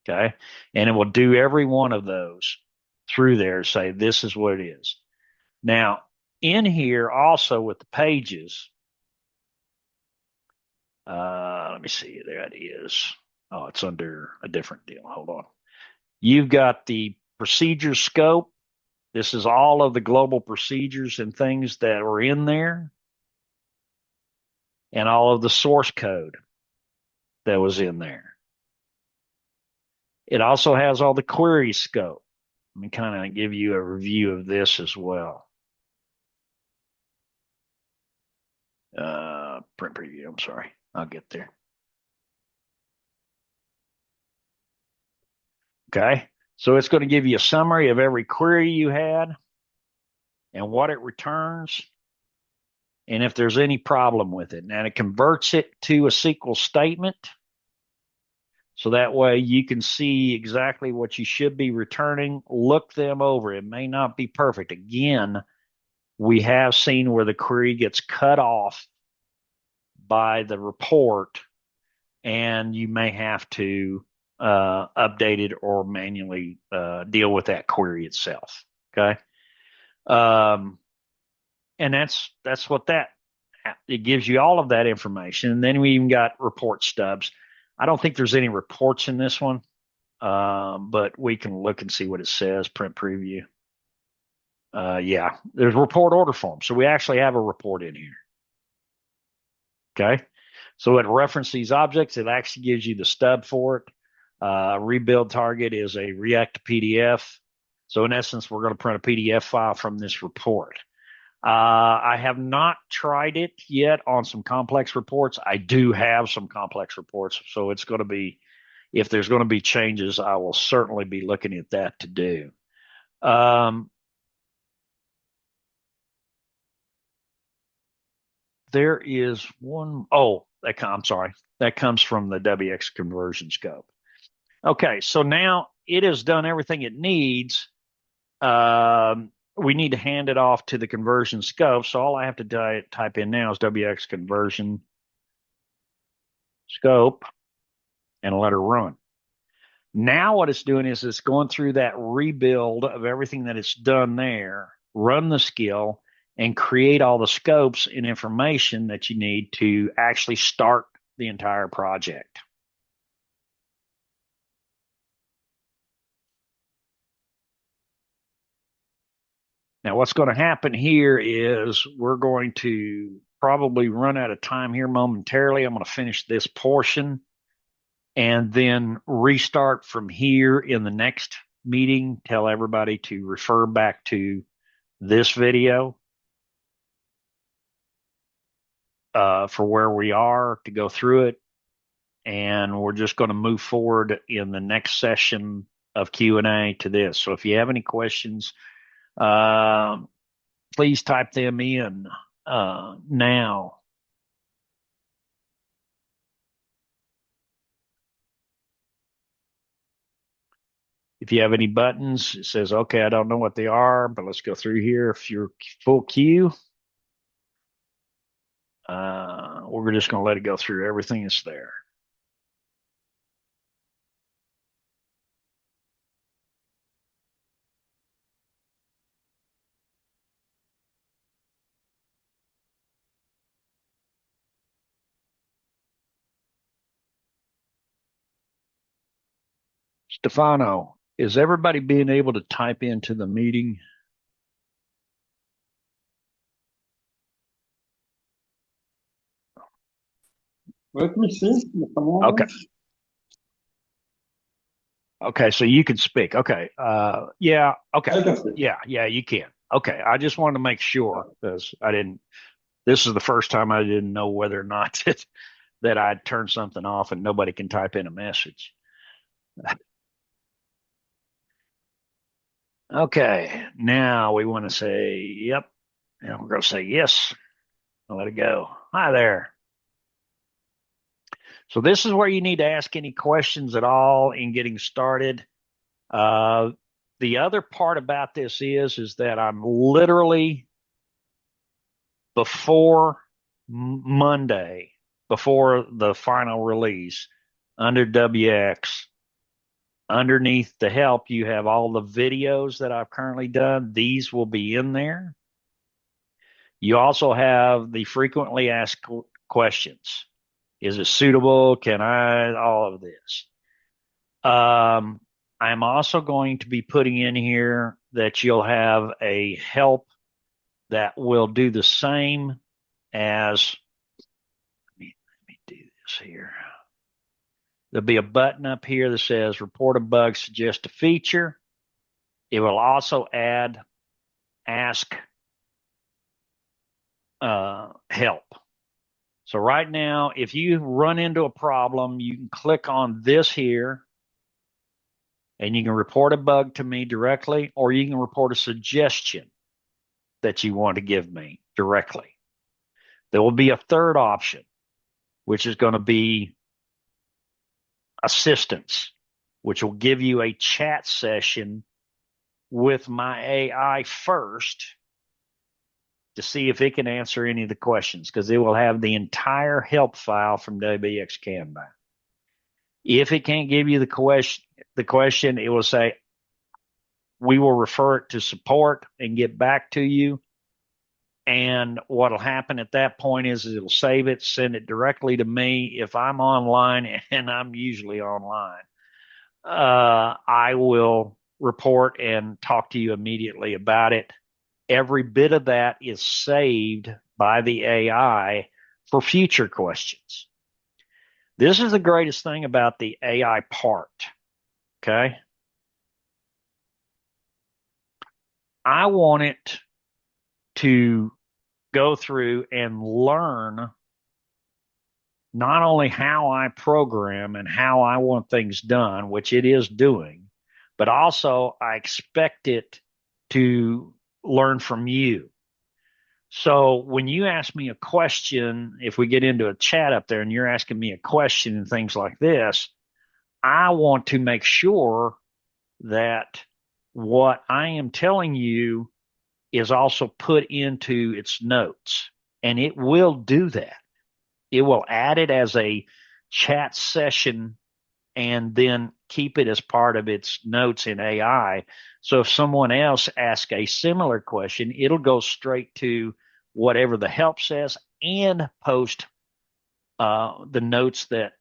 Okay. And it will do every one of those through there, say this is what it is. Now, in here also with the pages, let me see, there it is. Oh, it's under a different deal. Hold on. You've got the procedure scope. This is all of the global procedures and things that are in there, and all of the source code that was in there. It also has all the query scope. Let me kind of give you a review of this as well. Print preview, I'm sorry. I'll get there. Okay. So it's going to give you a summary of every query you had and what it returns and if there's any problem with it. Now it converts it to a SQL statement. So that way you can see exactly what you should be returning. Look them over. It may not be perfect. Again, we have seen where the query gets cut off by the report, and you may have to update it or manually deal with that query itself. Okay. And that's what it gives you all of that information. And then we even got report stubs. I don't think there's any reports in this one, but we can look and see what it says, print preview. Yeah, there's report order form. So we actually have a report in here. Okay. So it references these objects. It actually gives you the stub for it. Rebuild target is a React PDF. So in essence, we're going to print a PDF file from this report. I have not tried it yet on some complex reports. I do have some complex reports. So it's going to be, if there's going to be changes, I will certainly be looking at that to do. There is one, oh, I'm sorry. That comes from the WX conversion scope. Okay, so now it has done everything it needs. We need to hand it off to the conversion scope. So all I have to type in now is WX conversion scope and let her run. Now what it's doing is it's going through that rebuild of everything that it's done there, run the skill, and create all the scopes and information that you need to actually start the entire project. Now, what's going to happen here is we're going to probably run out of time here momentarily. I'm going to finish this portion and then restart from here in the next meeting. Tell everybody to refer back to this video for where we are to go through it. And we're just going to move forward in the next session of Q&A to this. So if you have any questions, please type them in now. If you have any buttons, it says, okay, I don't know what they are, but let's go through here. If you're full queue, we're just going to let it go through everything that's there. Stefano, is everybody being able to type into the meeting? Let me see. Just a Okay. moment. Okay, so you can speak. Okay. Yeah. Okay. I can see. Yeah, you can. Okay. I just wanted to make sure because I didn't, this is the first time I didn't know whether or not that I'd turned something off and nobody can type in a message. Okay. Now we want to say, yep. And we're going to say yes. I'll let it go. Hi there. So this is where you need to ask any questions at all in getting started. Uh, the other part about this is that I'm literally before Monday, before the final release under WX, underneath the help, you have all the videos that I've currently done. These will be in there. You also have the frequently asked questions. Is it suitable? Can I? All of this. Um, I'm also going to be putting in here that you'll have a help that will do the same as, let me do this here. There'll be a button up here that says report a bug, suggest a feature. It will also add ask help. So right now, if you run into a problem, you can click on this here and you can report a bug to me directly, or you can report a suggestion that you want to give me directly. There will be a third option, which is going to be assistance, which will give you a chat session with my AI first to see if it can answer any of the questions because it will have the entire help file from wxKanban. If it can't give you the question, it will say we will refer it to support and get back to you. And what'll happen at that point is it'll save it, send it directly to me. If I'm online, and I'm usually online, I will report and talk to you immediately about it. Every bit of that is saved by the AI for future questions. This is the greatest thing about the AI part. Okay. I want it to go through and learn not only how I program and how I want things done, which it is doing, but also I expect it to learn from you. So when you ask me a question, if we get into a chat up there and you're asking me a question and things like this, I want to make sure that what I am telling you is also put into its notes. And it will do that. It will add it as a chat session and then keep it as part of its notes in AI. So if someone else asks a similar question, it'll go straight to whatever the help says and post the notes that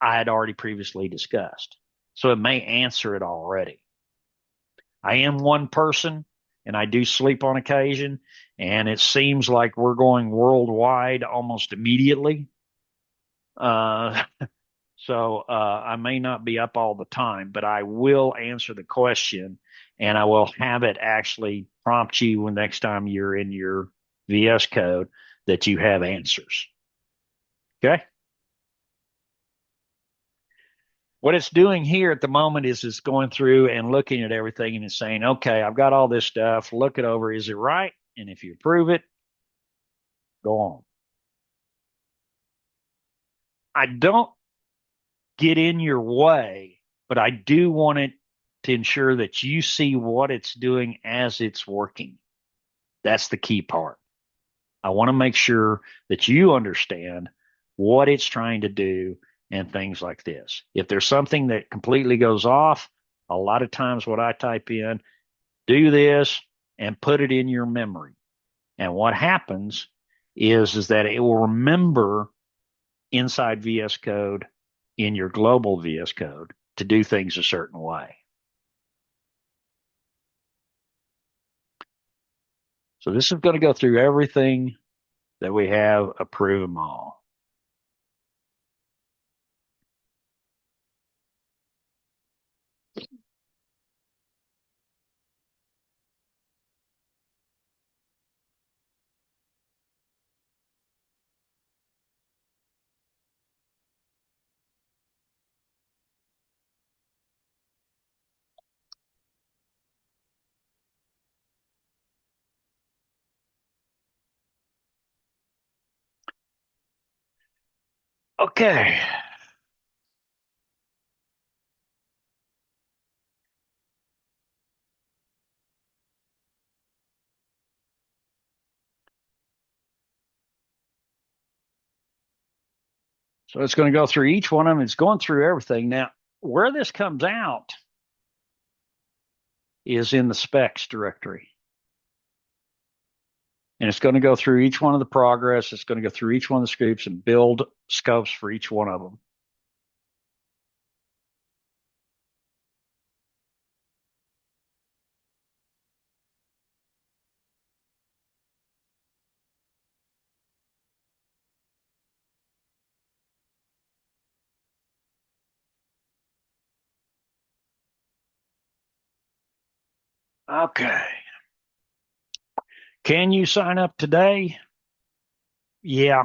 I had already previously discussed. So it may answer it already. I am one person and I do sleep on occasion, and it seems like we're going worldwide almost immediately. Uh, so I may not be up all the time, but I will answer the question and I will have it actually prompt you when next time you're in your VS Code that you have answers. Okay. What it's doing here at the moment is it's going through and looking at everything and it's saying, okay, I've got all this stuff. Look it over. Is it right? And if you approve it, go on. I don't get in your way, but I do want it to ensure that you see what it's doing as it's working. That's the key part. I want to make sure that you understand what it's trying to do and things like this. If there's something that completely goes off, a lot of times what I type in, do this and put it in your memory. And what happens is that it will remember inside VS Code in your global VS Code to do things a certain way. So this is going to go through everything that we have, approve them all. Okay. So it's going to go through each one of them. It's going through everything. Now, where this comes out is in the specs directory. And it's going to go through each one of the progress. It's going to go through each one of the scripts and build scopes for each one of them. Okay. Can you sign up today? Yeah.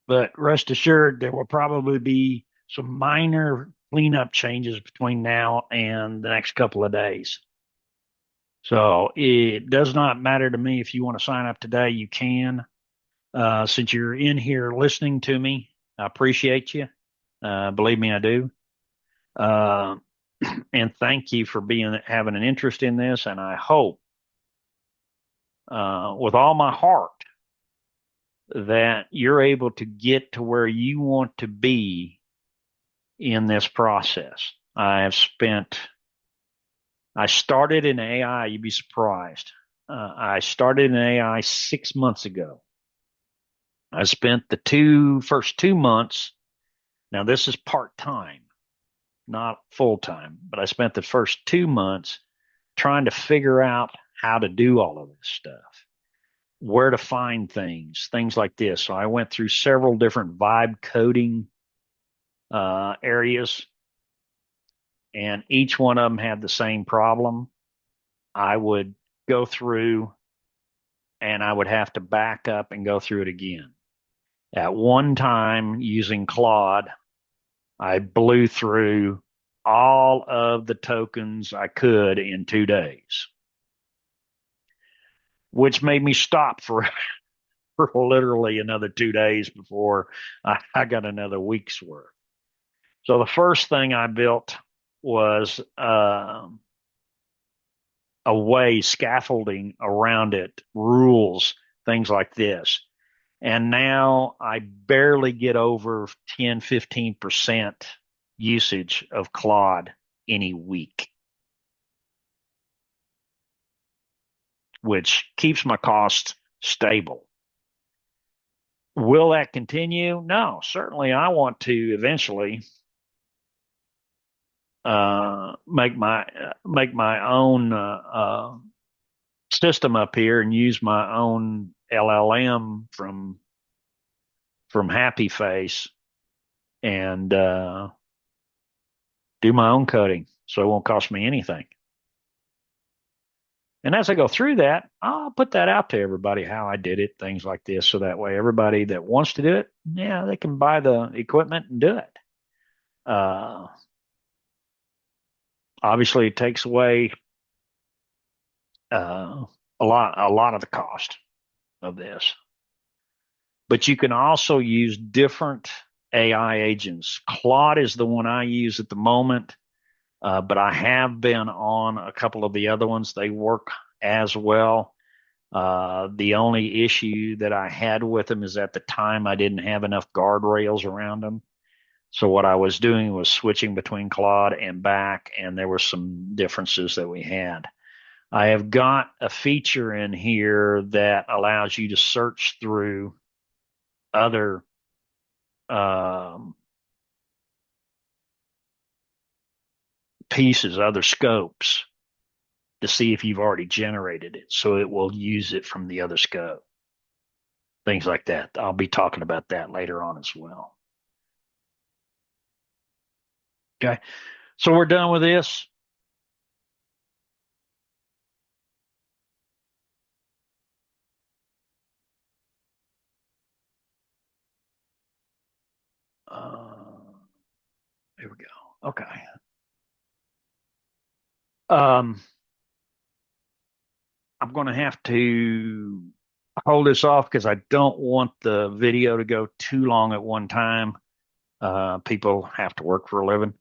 But rest assured, there will probably be some minor cleanup changes between now and the next couple of days. So it does not matter to me if you want to sign up today, you can. Since you're in here listening to me, I appreciate you. Believe me, I do. Uh, and thank you for having an interest in this. And I hope, with all my heart, that you're able to get to where you want to be in this process. I started in AI. You'd be surprised. I started in AI 6 months ago. I spent the first 2 months. Now this is part time, not full time, but I spent the first 2 months trying to figure out how to do all of this stuff, where to find things like this. So I went through several different vibe coding areas, and each one of them had the same problem. I would go through and I would have to back up and go through it again. At one time, using Claude, I blew through all of the tokens I could in 2 days, which made me stop for literally another 2 days before I got another week's worth. So the first thing I built was a way, scaffolding around it, rules, things like this. And now I barely get over 10, 15% usage of Claude any week, which keeps my cost stable. Will that continue? No, certainly I want to eventually make my own system up here and use my own LLM from Happy Face and do my own coding, so it won't cost me anything. And as I go through that, I'll put that out to everybody how I did it, things like this, so that way everybody that wants to do it, yeah, they can buy the equipment and do it. Uh, Obviously, it takes away a lot of the cost of this. But you can also use different AI agents. Claude is the one I use at the moment. but I have been on a couple of the other ones. They work as well. The only issue that I had with them is at the time I didn't have enough guardrails around them. So what I was doing was switching between Claude and back, and there were some differences that we had. I have got a feature in here that allows you to search through other um, pieces, other scopes to see if you've already generated it. So it will use it from the other scope, things like that. I'll be talking about that later on as well. Okay. So we're done with this. Here we go. Okay. Um, I'm going to have to hold this off because I don't want the video to go too long at one time. People have to work for a living.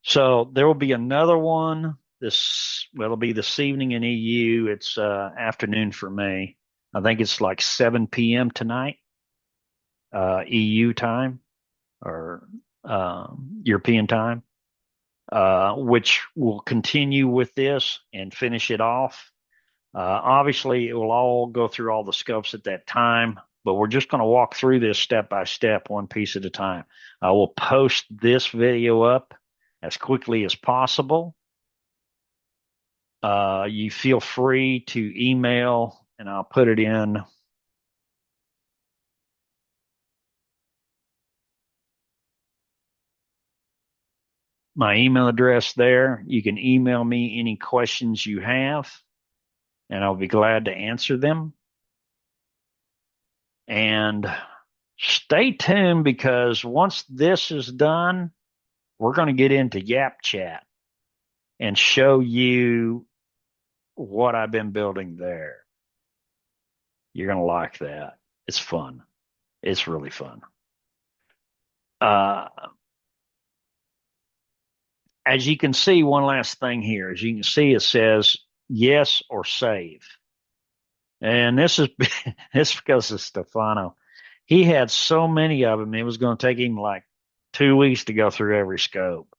So there will be another one it'll be this evening in EU. It's afternoon for me. I think it's like 7 p.m. tonight, EU time or European time, which will continue with this and finish it off. Obviously, it will all go through all the scopes at that time, but we're just going to walk through this step by step, one piece at a time. I will post this video up as quickly as possible. You feel free to email, and I'll put it in my email address there. You can email me any questions you have, and I'll be glad to answer them. And stay tuned because once this is done, we're going to get into Yap Chat and show you what I've been building there. You're going to like that. It's fun. It's really fun. Uh, as you can see, one last thing here. As you can see, it says yes or save. And this is this because of Stefano. He had so many of them, it was going to take him like 2 weeks to go through every scope.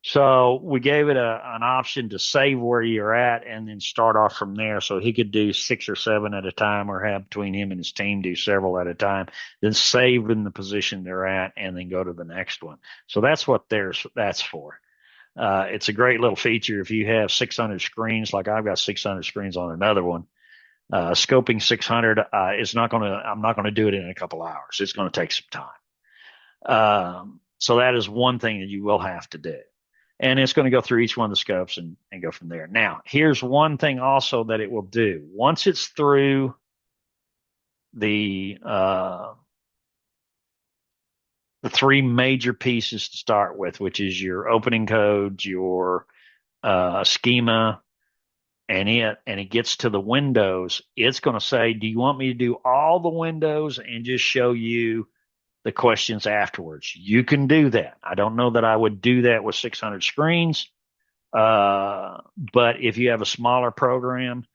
So we gave it an option to save where you're at and then start off from there. So he could do 6 or 7 at a time or have between him and his team do several at a time, then save in the position they're at and then go to the next one. So that's what that's for. It's a great little feature. If you have 600 screens, like I've got 600 screens on another one, scoping 600 is not going to, I'm not going to do it in a couple hours. It's going to take some time. So that is one thing that you will have to do. And it's going to go through each one of the scopes and go from there. Now, here's one thing also that it will do. Once it's through the 3 major pieces to start with, which is your opening codes, your schema, and it gets to the windows, it's going to say, do you want me to do all the windows and just show you the questions afterwards? You can do that. I don't know that I would do that with 600 screens. But if you have a smaller program,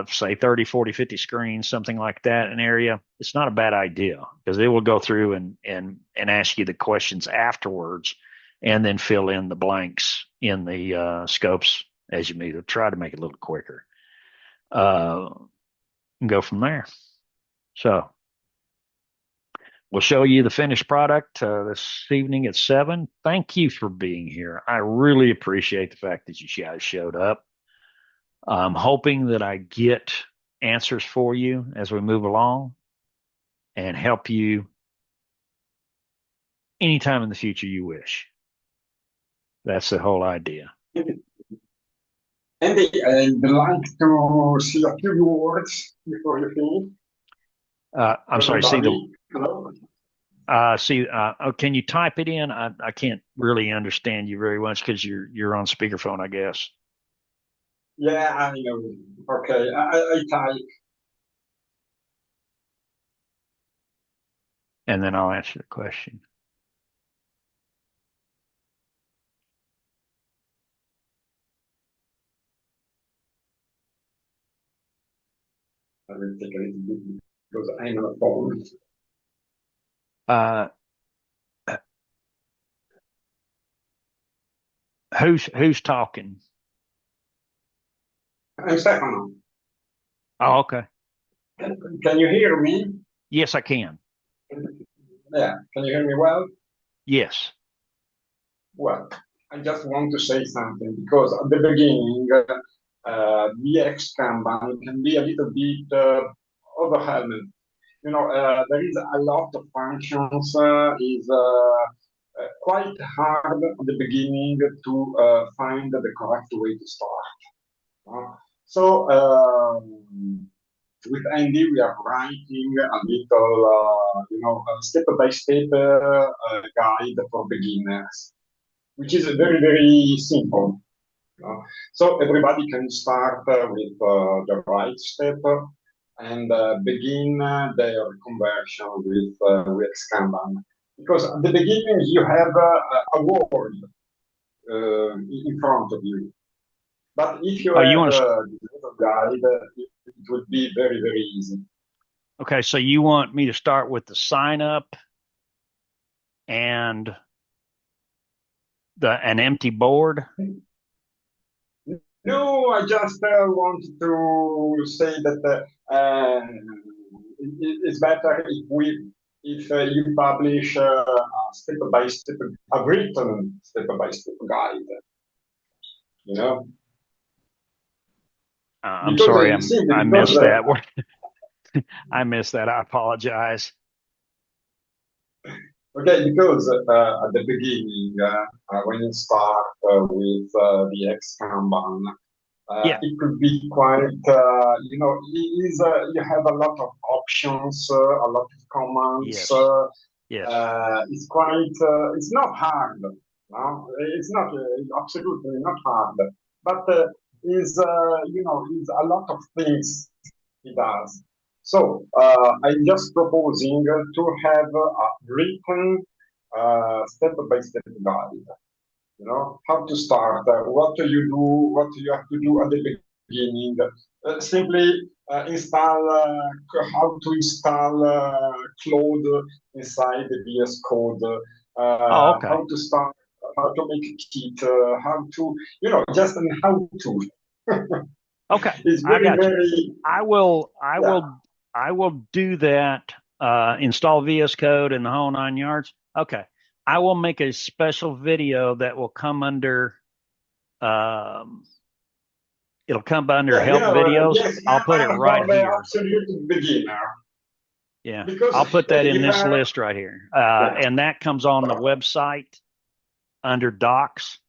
say 30, 40, 50 screens, something like that, an area, it's not a bad idea because it will go through and ask you the questions afterwards and then fill in the blanks in the scopes as you move. It'll try to make it a little quicker. And go from there. So we'll show you the finished product this evening at 7. Thank you for being here. I really appreciate the fact that you guys showed up. I'm hoping that I get answers for you as we move along and help you anytime in the future you wish. That's the whole idea. Andy, I'd like to see a few words before you finish. I'm sorry. See Hello. oh, can you type it in? I can't really understand you very much because you're on speakerphone, I guess. Yeah, I know. Okay, I type. And then I'll answer the question. will take a little bit because I'm on the phone. Uh, who's talking? I'm Stefano. Oh, okay. Can you hear me? Yes, I can. Yeah, can you hear me well? Yes. Well, I just want to say something because at the beginning, wxKanban can be a little bit overwhelming. There is a lot of functions. Is quite hard at the beginning to find the correct way to start. So with Andy, we are writing a little, a step-by-step guide for beginners, which is very, very simple. So everybody can start with the right step and begin their conversion with Kanban. Because at the beginning you have a word in front of you. But if you Oh, you have want to? this little guide, it would be very, very easy. Okay, so you want me to start with the sign up and an empty board? No, I just wanted to say that it's better if you publish a step by step, a written step by step guide. You know, I'm because sorry, simply I because missed that. I missed that. I apologize. okay, because at the beginning when you start with the Xkanban, Yeah. it could be quite, you have a lot of options, a lot of commands. Yes. Yes. It's quite, it's not hard. No? It's not absolutely not hard, but is a lot of things it does. So I'm just proposing to have a written step-by-step guide. How to start, what do you do, what you have to do at the beginning. Simply install, how to install Claude inside the VS Code, Oh, okay. how to start, how to make a kit, how to, just an how to. Okay. It's I very, got you. very, I will I yeah, will I will do that, install VS Code and the whole 9 yards. Okay. I will make a special video that will come under um it'll come under yeah, help videos. yes, I'll put it Kanban right for the here. absolute beginner. Yeah. Because I'll put that in if this list right here. yeah, And that comes on the website under docs.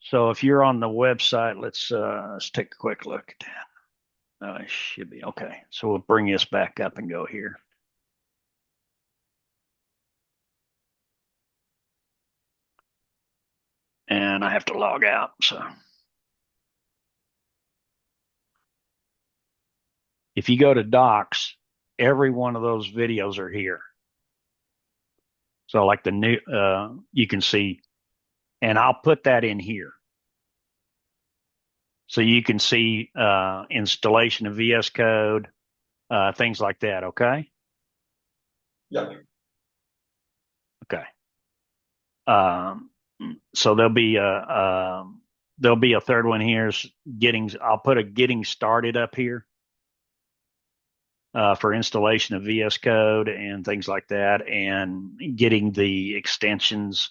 So if you're on the website, let's take a quick look at that. It should be okay. So we'll bring this back up and go here. And I have to log out. So if you go to docs, every one of those videos are here. So like the new, you can see, and I'll put that in here. So you can see installation of VS Code, things like that. Okay. yeah, Okay. Um, so there'll be a third one here. I'll put a getting started up here for installation of VS Code and things like that, and getting the extensions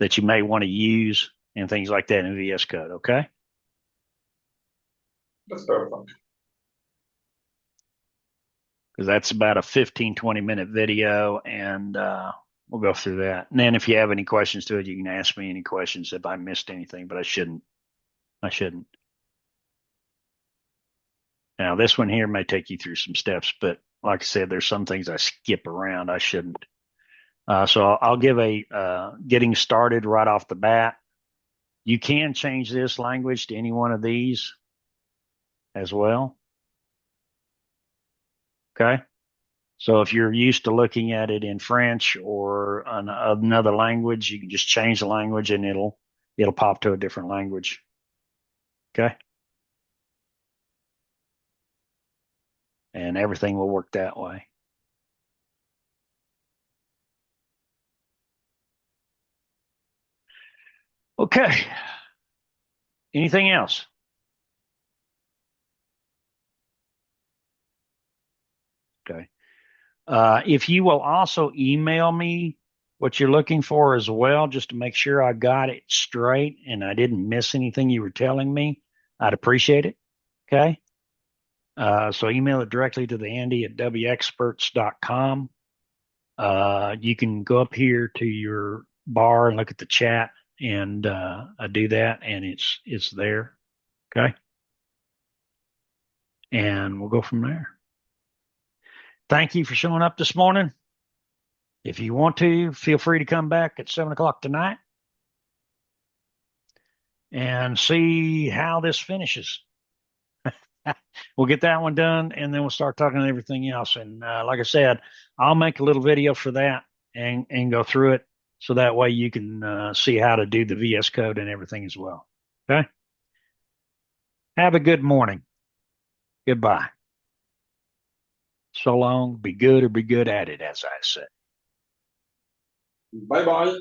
that you may want to use and things like that in VS Code. Okay. that's perfect. Because that's about a 15, 20-minute video, and we'll go through that. And then if you have any questions to it, you can ask me any questions if I missed anything, but I shouldn't. I shouldn't. Now, this one here may take you through some steps, but like I said, there's some things I skip around. I shouldn't. So I'll give a getting started right off the bat. You can change this language to any one of these as well. Okay. So if you're used to looking at it in French or another language, you can just change the language and it'll pop to a different language. Okay. and everything will work that way. Okay. Anything else? Okay. If you will also email me what you're looking for as well, just to make sure I got it straight and I didn't miss anything you were telling me, I'd appreciate it. Okay. So email it directly to the Andy at wxexperts.com. You can go up here to your bar and look at the chat, and I do that, and it's there. Okay. And we'll go from there. Thank you for showing up this morning. If you want to, feel free to come back at 7 o'clock tonight and see how this finishes. We'll get that one done, and then we'll start talking about everything else. And like I said, I'll make a little video for that and go through it, so that way you can see how to do the VS Code and everything as well. Okay. Have a good morning. Goodbye. So long. Be good or be good at it, as I say. Bye bye.